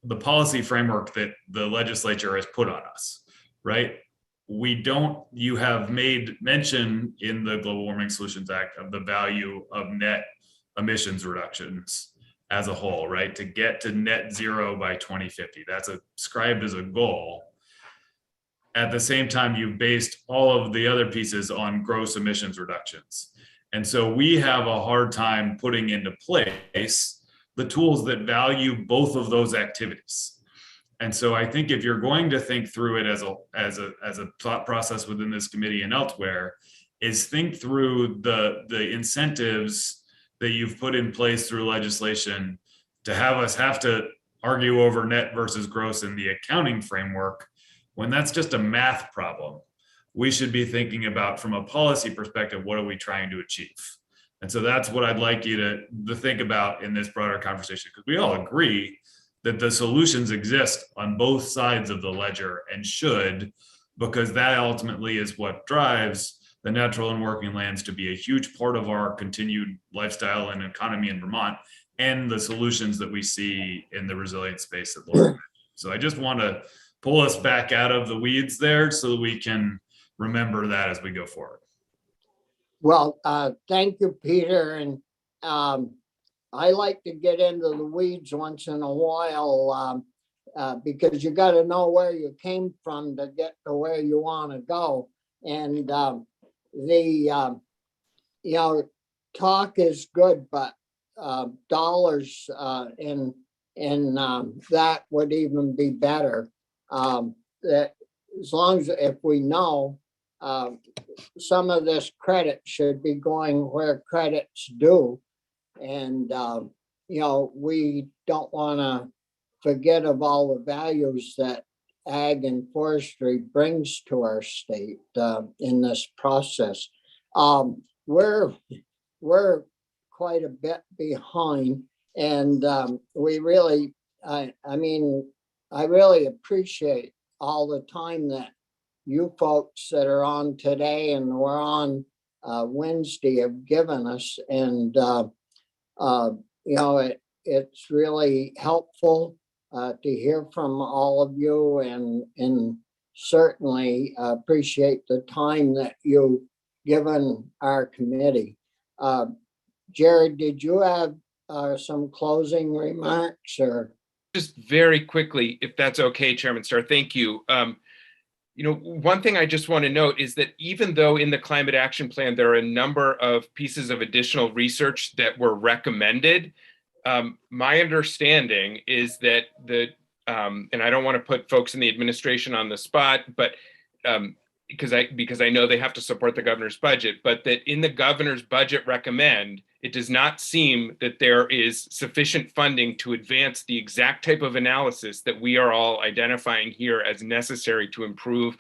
the policy framework that the legislature has put on us, right? You have made mention in the Global Warming Solutions Act of the value of net emissions reductions as a whole, right? To get to net zero by 2050. That's ascribed as a goal. At the same time, you've based all of the other pieces on gross emissions reductions. And so we have a hard time putting into place the tools that value both of those activities. And so I think if you're going to think through it as a thought process within this committee and elsewhere, is think through the incentives that you've put in place through legislation to have us have to argue over net versus gross in the accounting framework, when that's just a math problem. We should be thinking about, from a policy perspective, what are we trying to achieve? And so that's what I'd like you to think about in this broader conversation, because we all agree that the solutions exist on both sides of the ledger and should, because that ultimately is what drives the natural and working lands to be a huge part of our continued lifestyle and economy in Vermont, and the solutions that we see in the resilient space that Laura mentioned. So I just want to pull us back out of the weeds there so that we can remember that as we go forward. Well, thank you, Peter. And I like to get into the weeds once in a while because you got to know where you came from to get to where you want to go. And talk is good, but dollars in that would even be better. That as long as if we know some of this credit should be going where credit's due, and we don't want to forget of all the values that ag and forestry brings to our state in this process. We're quite a bit behind, and we really, I really appreciate all the time that you folks that are on today and we're on Wednesday have given us, and it's really helpful to hear from all of you, and certainly appreciate the time that you've given our committee. Jared, did you have some closing remarks, or? Just very quickly, if that's okay, Chairman Starr, thank you. One thing I just want to note is that even though in the climate action plan, there are a number of pieces of additional research that were recommended, my understanding is that and I don't want to put folks in the administration on the spot, but because I know they have to support the governor's budget, but that in the governor's budget recommend, it does not seem that there is sufficient funding to advance the exact type of analysis that we are all identifying here as necessary to improve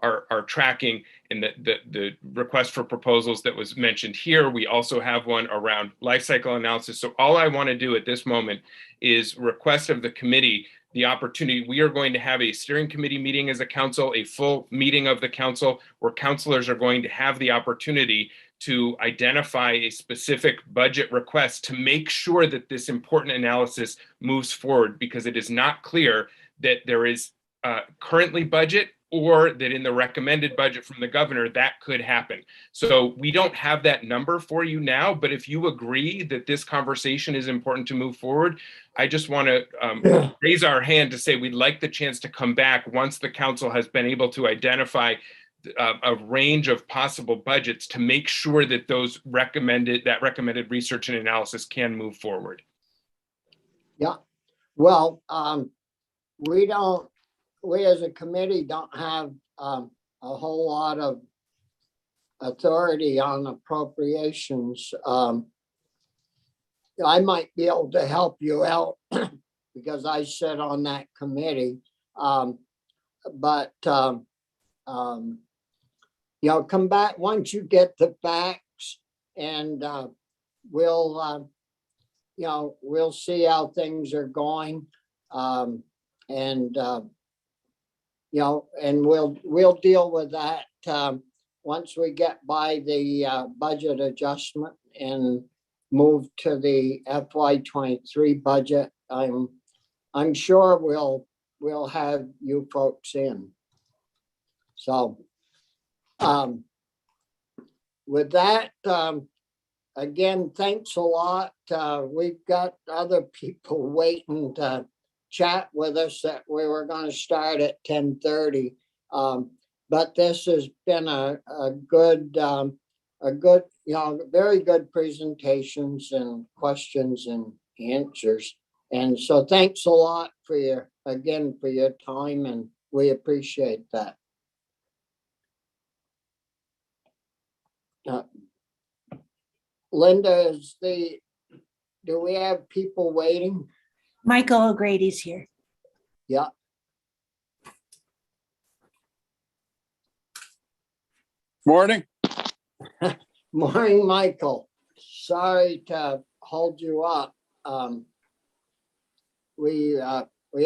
our tracking. And the request for proposals that was mentioned here, we also have one around life cycle analysis. So all I want to do at this moment is request of the committee the opportunity. We are going to have a steering committee meeting as a council, a full meeting of the council, where councilors are going to have the opportunity to identify a specific budget request to make sure that this important analysis moves forward, because it is not clear that there is currently budget, or that in the recommended budget from the governor, that could happen. So we don't have that number for you now, but if you agree that this conversation is important to move forward, I just want to raise our hand to say we'd like the chance to come back once the council has been able to identify a range of possible budgets to make sure that that recommended research and analysis can move forward. Yeah, well, we as a committee don't have a whole lot of authority on appropriations. I might be able to help you out because I sit on that committee. But come back once you get the facts, and we'll see how things are going. And we'll deal with that once we get by the budget adjustment and move to the FY23 budget. I'm sure we'll have you folks in. So with that, again, thanks a lot. We've got other people waiting to chat with us that we were going to start at 10:30. But this has been a good, very good presentations and questions and answers. And so thanks a lot for your time, and we appreciate that. Linda, do we have people waiting? Michael O'Grady's here. Yeah. Morning. Morning, Michael. Sorry to hold you up. We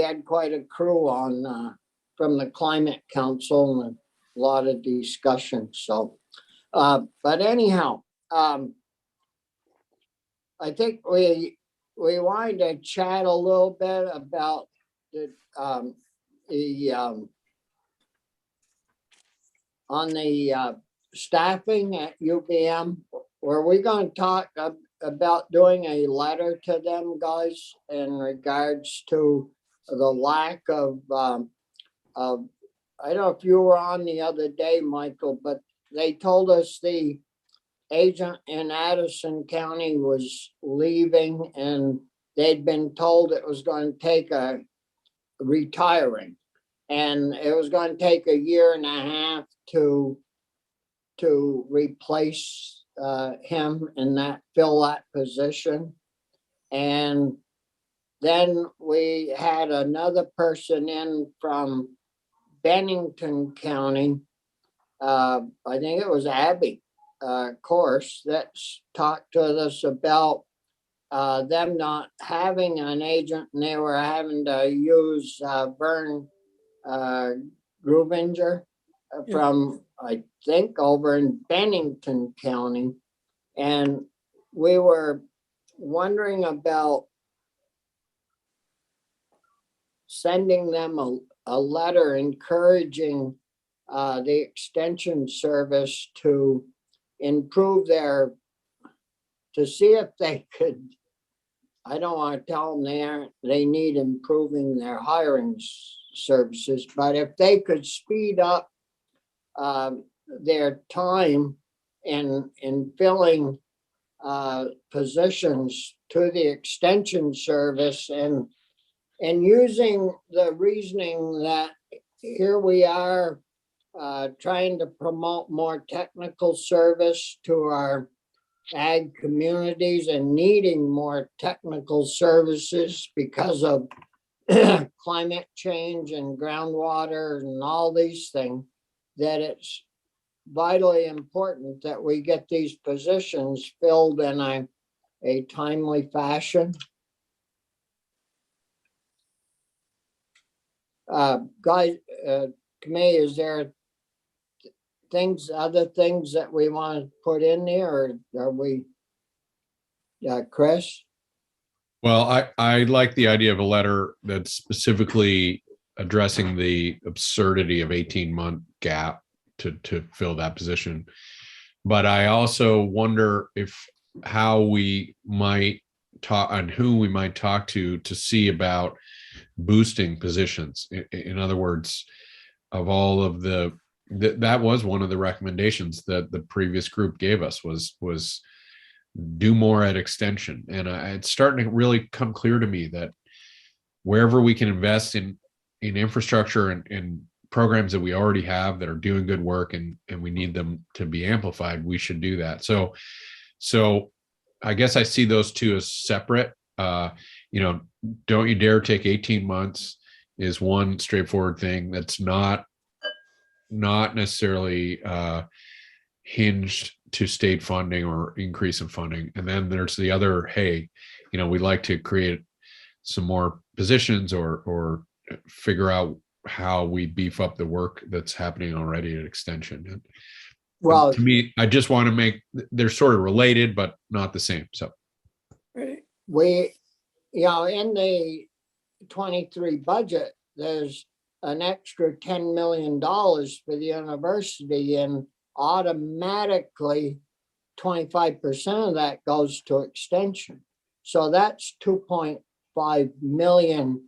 had quite a crew on from the Climate Council and a lot of discussion. So, but anyhow, I think we wanted to chat a little bit about the on the staffing at UVM. Were we going to talk about doing a letter to them, guys, in regards to the lack of I don't know if you were on the other day, Michael, but they told us the agent in Addison County was leaving and they'd been told it was going to take retiring, and it was going to take 1.5 years to replace him and fill that position. And then we had another person in from Bennington County. I think it was Abby, course, that's talked to us about them not having an agent, and they were having to use Vern Grubinger from, I think, over in Bennington County. And we were wondering about sending them a letter encouraging the extension service to improve to see if they could. I don't want to tell them they need improving their hiring services, but if they could speed up their time in filling positions to the extension service, and using the reasoning that here we are trying to promote more technical service to our ag communities and needing more technical services because of climate change and groundwater and all these things, that it's vitally important that we get these positions filled in a timely fashion. Guys, committee, is there other things that we want to put in there, or are we, Chris? Well, I like the idea of a letter that's specifically addressing the absurdity of 18-month gap to fill that position. But I also wonder how we might talk and who we might talk to see about boosting positions. In other words, of all of the that was one of the recommendations that the previous group gave us was do more at extension. And it's starting to really come clear to me that wherever we can invest in infrastructure and programs that we already have that are doing good work and we need them to be amplified, we should do that. So I guess I see those two as separate. Don't you dare take 18 months is one straightforward thing that's not necessarily hinged to state funding or increase in funding. And then there's the other, hey, we'd like to create some more positions or figure out how we beef up the work that's happening already at extension. And Well, to me, I just want to make, they're sort of related, but not the same. So we, in the 23 budget, there's an extra $10 million for the university, and automatically 25% of that goes to extension. So that's 2.5 million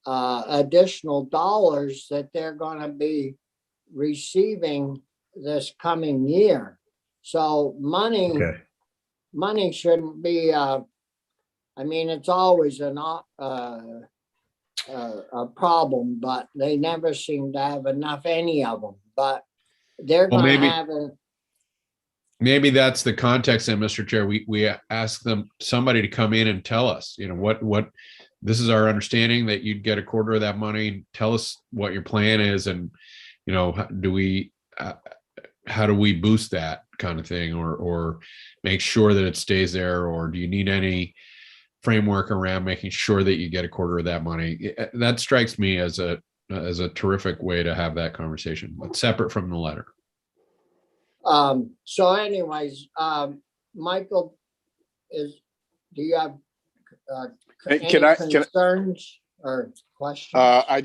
additional dollars that they're going to be receiving this coming year. So money shouldn't be, it's always a problem, but they never seem to have enough, any of them, but they're Well, going to maybe- have maybe that's the context then, Mr. Chair. We ask them, somebody to come in and tell us, what this is our understanding that you'd get a quarter of that money. Tell us what your plan is, and how do we boost that kind of thing, or make sure that it stays there, or do you need any framework around making sure that you get a quarter of that money? That strikes me as a terrific way to have that conversation, but separate from the letter. so anyways, Michael, do you have Hey, any can I- concerns or questions? I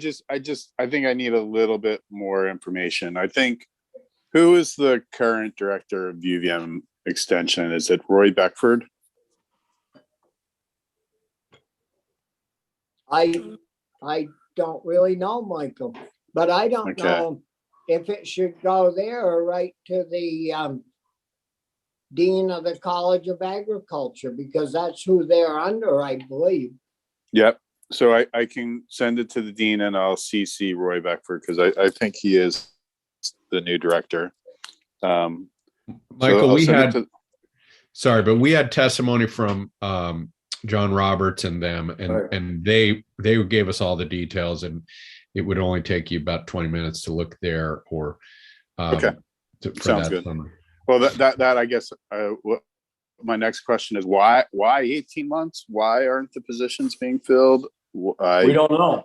think I need a little bit more information. I think, who is the current director of UVM Extension? Is it Roy Beckford? I don't really know, Michael, but I don't Okay. know if it should go there or right to the Dean of the College of Agriculture, because that's who they're under, I believe. Yep. So I can send it to the dean, and I'll CC Roy Beckford, because I think he is the new director. Michael, I'll we send it had, to- sorry, but we had testimony from John Roberts and them, and they gave us all the details, and it would only take you about 20 minutes to look there, or Okay. for Sounds that good. summary. Well, that I guess, my next question is why 18 months? Why aren't the positions being filled? We don't know.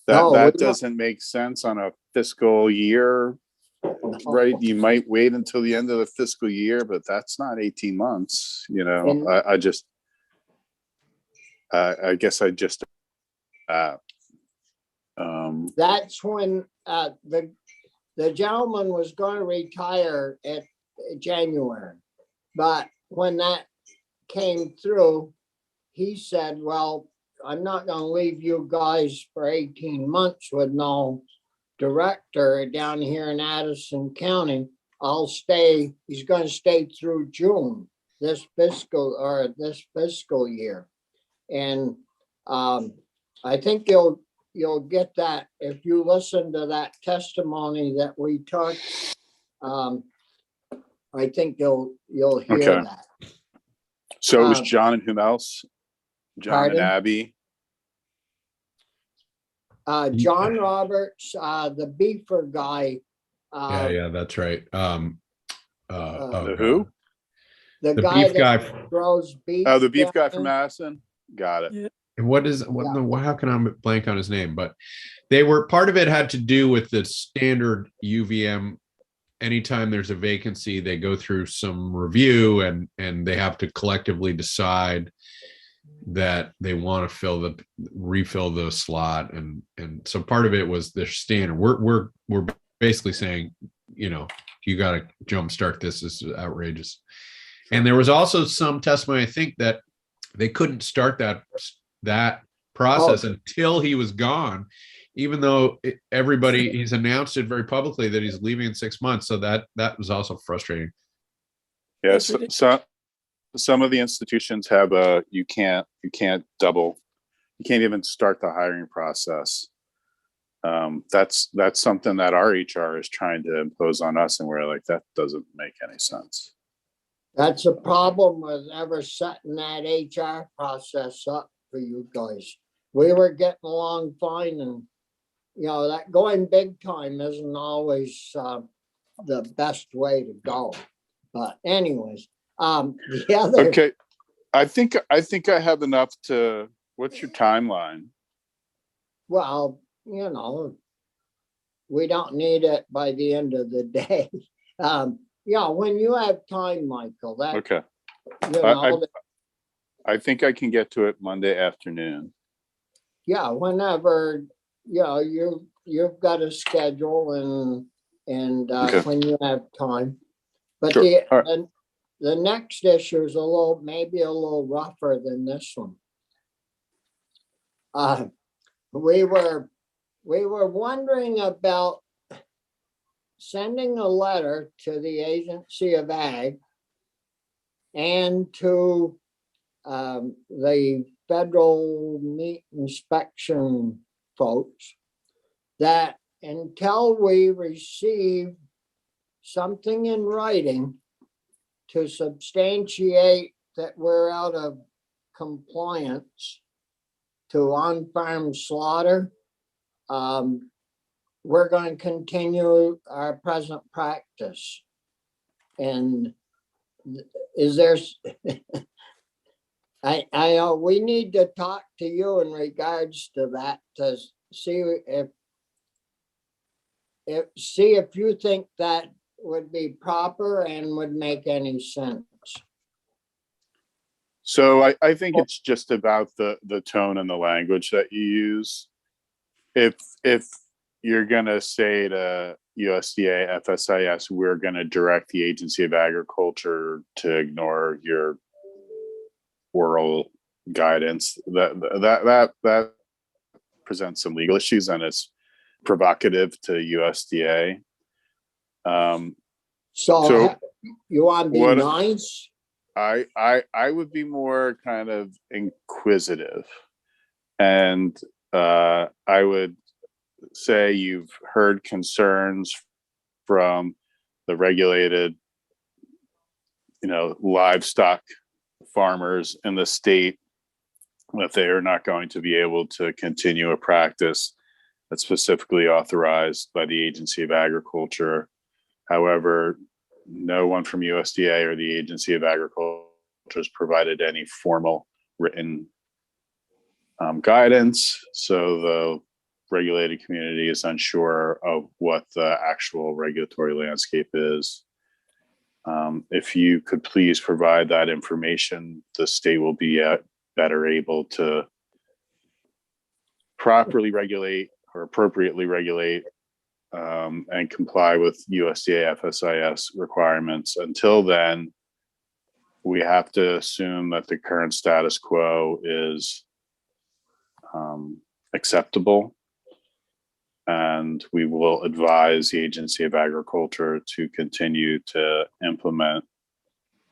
No, That we don't. doesn't make sense on a fiscal year, right? You might wait until the end of the fiscal year, but that's not 18 months, And- I guess That's when the gentleman was going to retire at January. But when that came through, he said, well, I'm not going to leave you guys for 18 months with no director down here in Addison County. I'll stay, he's going to stay through June, this fiscal year. And I think you'll get that if you listen to that testimony that we took. I think you'll hear Okay. that. so. It was Um, John and whom else? John pardon? and Abby. John Roberts, the beefer guy. Yeah, that's right. The God. who? The The guy beef guy. that grows beef. Oh, the beef down guy there. from Madison. Got it. And what is how can I blank on his name? But they were, part of it had to do with the standard UVM. Anytime there's a vacancy, they go through some review and they have to collectively decide that they want to refill the slot, and so part of it was their standard. We're basically saying, you got to jumpstart this. This is outrageous. And there was also some testimony, I think, that they couldn't start that process until he was gone even though everybody, he's announced it very publicly that he's leaving in 6 months. So that was also frustrating. Yes, some of the institutions have you can't even start the hiring process. That's something that our HR is trying to impose on us, and we're like, that doesn't make any sense. That's a problem with ever setting that HR process up for you guys. We were getting along fine, and that going big time isn't always the best way to go. But anyways, the other. Okay, I think I have enough to. What's your timeline? Well, we don't need it by the end of the day. When you have time, Michael. That Okay. I I think I can get to it Monday afternoon. Yeah, whenever you've got a schedule and Okay. when you have time. But Sure. All right. the next issue is maybe a little rougher than this one. We were wondering about sending a letter to the Agency of Ag and to the Federal Meat Inspection folks that until we receive something in writing to substantiate that we're out of compliance to on-farm slaughter, we're going to continue our present practice. And is there, we need to talk to you in regards to that to see if you think that would be proper and would make any sense. So I think it's just about the tone and the language that you use. If you're gonna say to USDA, FSIS, we're gonna direct the Agency of Agriculture to ignore your oral guidance, that presents some legal issues and it's provocative to USDA. So you want to be nice? I would be more kind of inquisitive, and I would say you've heard concerns from the regulated, livestock farmers in the state that they are not going to be able to continue a practice that's specifically authorized by the Agency of Agriculture. However, no one from USDA or the Agency of Agriculture has provided any formal written guidance. So the regulated community is unsure of what the actual regulatory landscape is. If you could please provide that information, the state will be better able to properly regulate or appropriately regulate and comply with USDA FSIS requirements. Until then, we have to assume that the current status quo is acceptable, and we will advise the Agency of Agriculture to continue to implement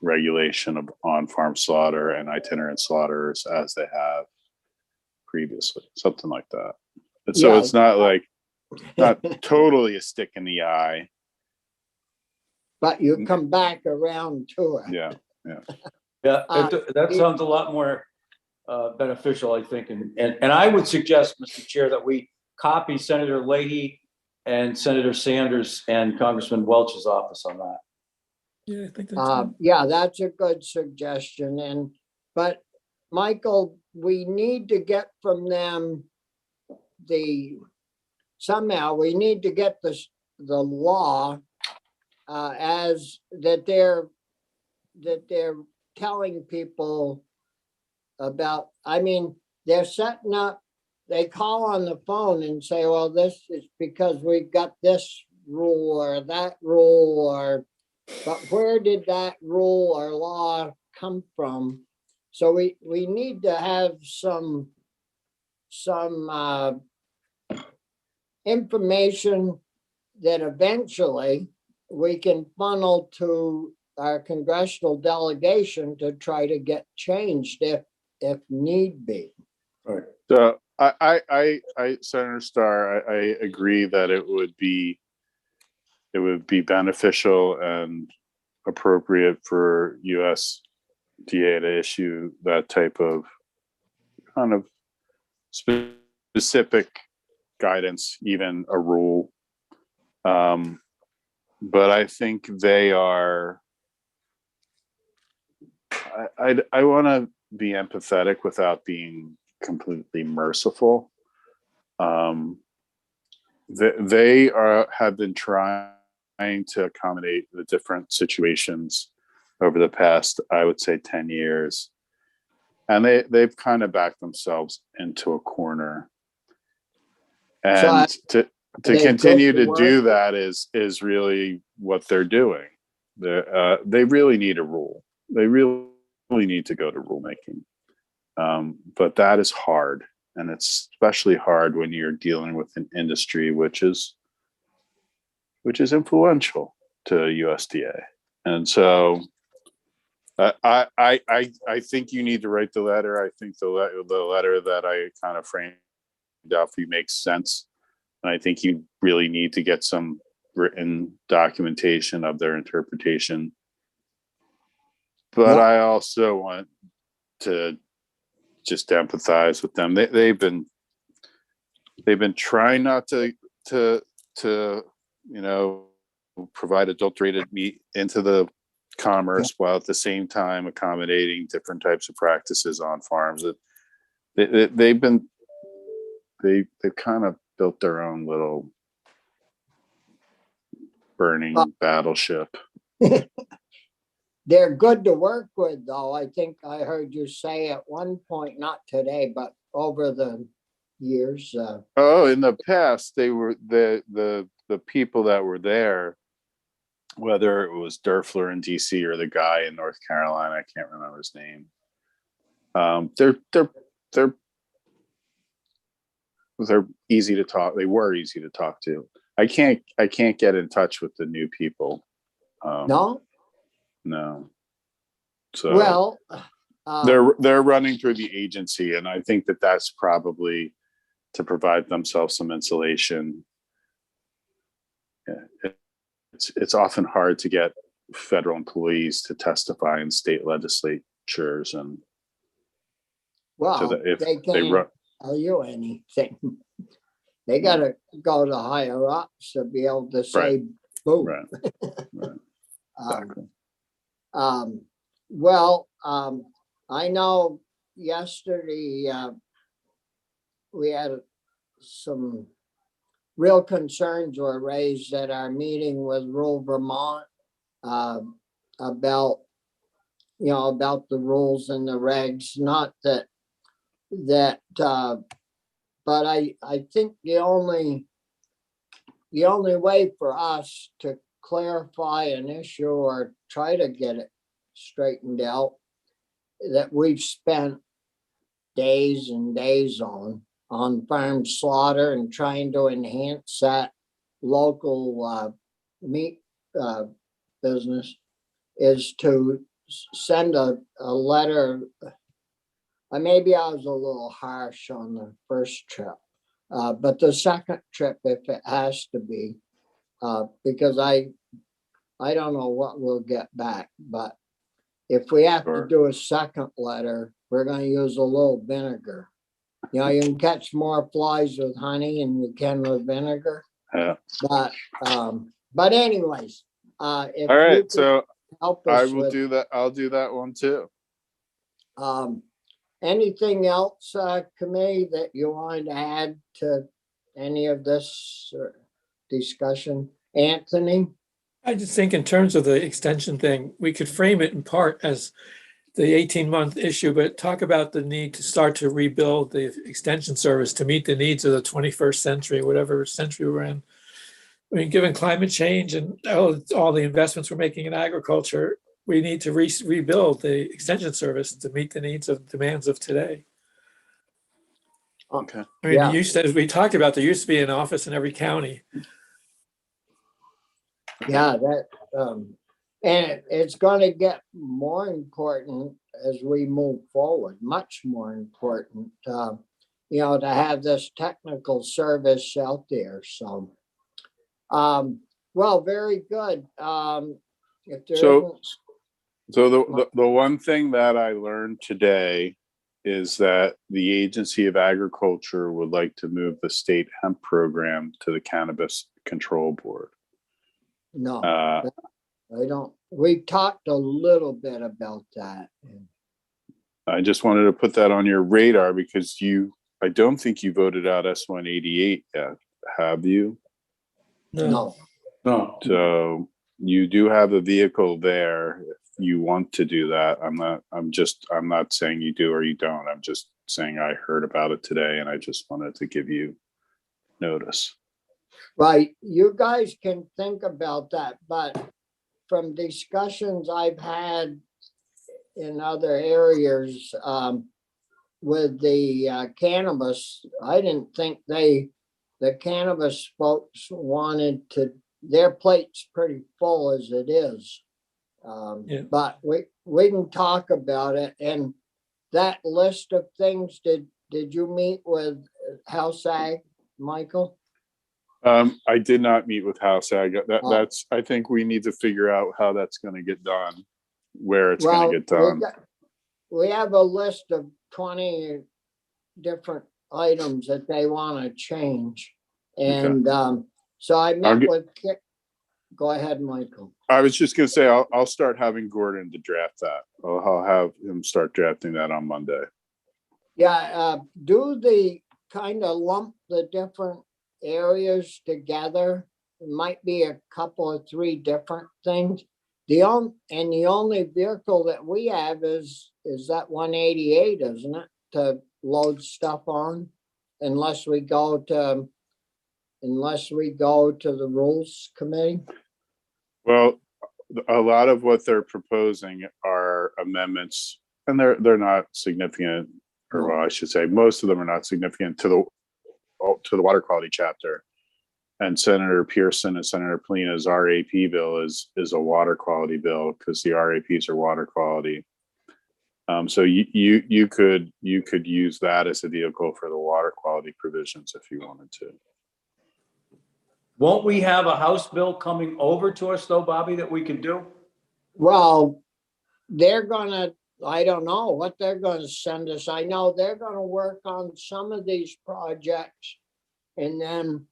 regulation of on-farm slaughter and itinerant slaughters as they have previously, something like that. And so it's not totally a stick in the eye, but you come back around to it. Yeah. That sounds a lot more beneficial, I think. And I would suggest, Mr. Chair, that we copy Senator Leahy and Senator Sanders and Congressman Welch's office on that. Yeah, I think that's that's a good suggestion. But Michael, we need to get from them somehow we need to get the law as that they're telling people about. I mean, they're setting up, they call on the phone and say, well, this is because we got this rule or that rule, but where did that rule or law come from? So we need to have some information that eventually we can funnel to our congressional delegation to try to get changed if need be. So Senator Starr, I agree that it would be beneficial and appropriate for USDA to issue that type of kind of specific guidance, even a rule. But I think they are, I want to be empathetic without being completely merciful. They have been trying to accommodate the different situations over the past, I would say, 10 years. And they've kind of backed themselves into a corner. And to continue to do that is really what they're doing. They really need a rule. They really need to go to rulemaking. But that is hard. And it's especially hard when you're dealing with an industry which is influential to USDA. And so I think you need to write the letter. I think the letter that I kind of framed out for you makes sense. And I think you really need to get some written documentation of their interpretation. But I also want to just empathize with them. They've been trying not to provide adulterated meat into the commerce while at the same time accommodating different types of practices on farms. They've kind of built their own little burning battleship. They're good to work with, though. I think I heard you say at one point, not today, but over the years. In the past, they were the people that were there, whether it was Derfler in DC or the guy in North Carolina, I can't remember his name. They're easy to talk. They were easy to talk to. I can't get in touch with the new people. No. So they're running through the agency, and I think that's probably to provide themselves some insulation. Yeah, it's often hard to get federal employees to testify in state legislatures, and they can't tell you anything. They got to go to higher ups to be able to say boo. Right. Exactly. I know yesterday we had some real concerns were raised at our meeting with Rural Vermont about the rules and the regs. Not that, but I think the only way for us to clarify an issue or try to get it straightened out that we've spent days and days on farm slaughter and trying to enhance that local meat business is to send a letter. Maybe I was a little harsh on the first trip, but the second trip, if it has to be, because I don't know what we'll get back, but if we have to do a second letter, we're going to use a little vinegar. You can catch more flies with honey than you can with vinegar. Yeah. But anyways, all right. So help us do that. I'll do that one too. Anything else, committee, that you wanted to add to any of this discussion? Anthony? I just think in terms of the extension thing, we could frame it in part as the 18-month issue, but talk about the need to start to rebuild the extension service to meet the needs of the 21st century, whatever century we're in. I mean, given climate change and all the investments we're making in agriculture, we need to rebuild the extension service to meet the needs of demands of today. Okay. I mean, Yeah. as we talked about, there used to be an office in every county. Yeah, and it's gonna get more important as we move forward, much more important, to have this technical service out there, so. Well, very good. If there So, isn't- the one thing that I learned today is that the Agency of Agriculture would like to move the state hemp program to the Cannabis Control Board. No, Uh, I don't, we talked a little bit about that. I just wanted to put that on your radar because I don't think you voted out S-188 yet, have you? No, No. So you do have a vehicle there if you want to do that. I'm not saying you do or you don't. I'm just saying I heard about it today and I just wanted to give you notice. right, you guys can think about that, but from discussions I've had in other areas, with the cannabis, I didn't think the cannabis folks wanted to, their plate's pretty full as it is. Yeah. But we can talk about it, and that list of things, did you meet with House Ag, Michael? I did not meet with House Ag. Oh. That's, I think we need to figure out how that's gonna get done, where it's Well, gonna get done. we have a list of 20 different items that they want to change. And so I met with, go ahead, Michael. I was just gonna say, I'll start having Gordon to draft that. I'll have him start drafting that on Monday. Yeah, do the kind of lump the different areas together. It might be a couple of 3 different things. The only vehicle that we have is that 188, isn't it? To load stuff on, unless we go to the Rules Committee. Well, a lot of what they're proposing are amendments, and they're not significant, or well, I should say, most of them are not significant to the water quality chapter. And Senator Pearson and Senator Polina's RAP bill is a water quality bill because the RAPs are water quality. So you could use that as a vehicle for the water quality provisions if you wanted to. Won't we have a House bill coming over to us though, Bobby, that we can do? Well, I don't know what they're gonna send us. I know they're gonna work on some of these projects. And then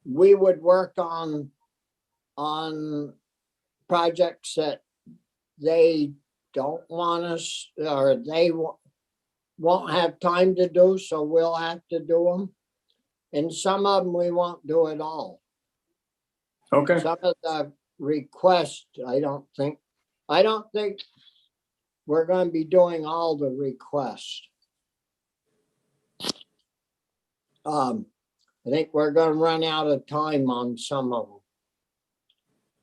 we would work on projects that they don't want us, or they won't have time to do, so we'll have to do them. And some of them we won't do at all. Okay. Some of the requests, I don't think we're gonna be doing all the requests. I think we're gonna run out of time on some of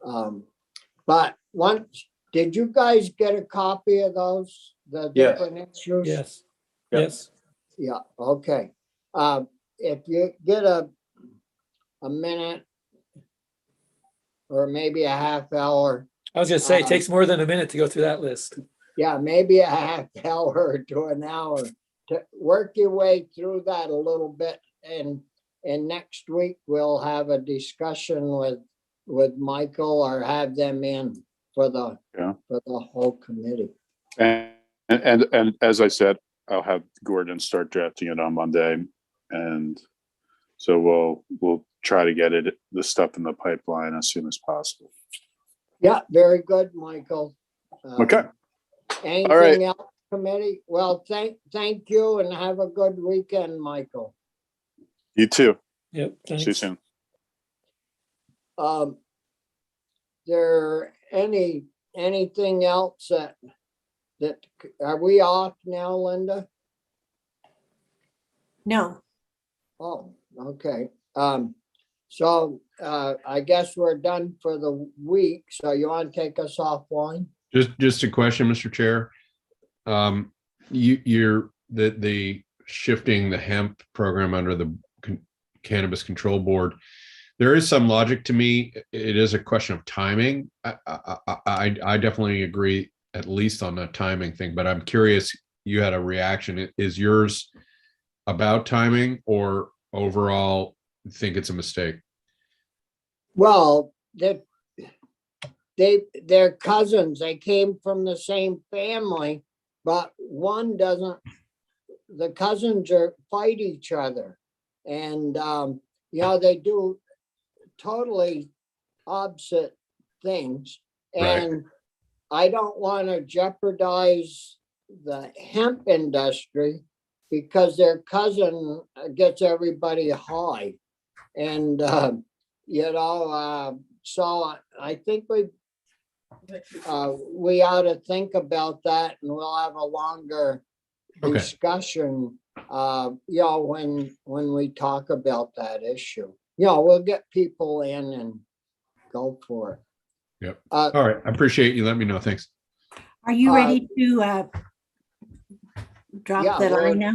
them. But did you guys get a copy of those? The Yes. different issues? Yes, Yep. yes. Yeah, okay. If you get a minute or maybe a half hour, I was gonna say, it takes more than a minute to go through that list. yeah, maybe a half hour to an hour to work your way through that a little bit. And next week we'll have a discussion with Michael, or have them in for the whole committee. And as I said, I'll have Gordon start drafting it on Monday, and so we'll try to get the stuff in the pipeline as soon as possible. Yeah, very good, Michael. Okay. Anything else, committee? Well, thank you, and have a good weekend, Michael. You too. Yep. See you Thanks. soon. There anything else that are we off now, Linda? No, Oh, okay. So I guess we're done for the week. So you want to take us offline? Just a question, Mr. Chair. The shifting the hemp program under the Cannabis Control Board. There is some logic to me. It is a question of timing. I definitely agree, at least on the timing thing, but I'm curious, you had a reaction. Is yours about timing or overall think it's a mistake? Well, they're cousins. They came from the same family, but one doesn't, the cousins fight each other. And, they do totally opposite things. Right. And I don't want to jeopardize the hemp industry because their cousin gets everybody high. And, so I think we ought to think about that, and we'll have a longer Okay. discussion, when we talk about that issue. We'll get people in and go for it. Yep. All right. I appreciate you. Let me know. Thanks. Are you ready to drop yeah, the well, line now?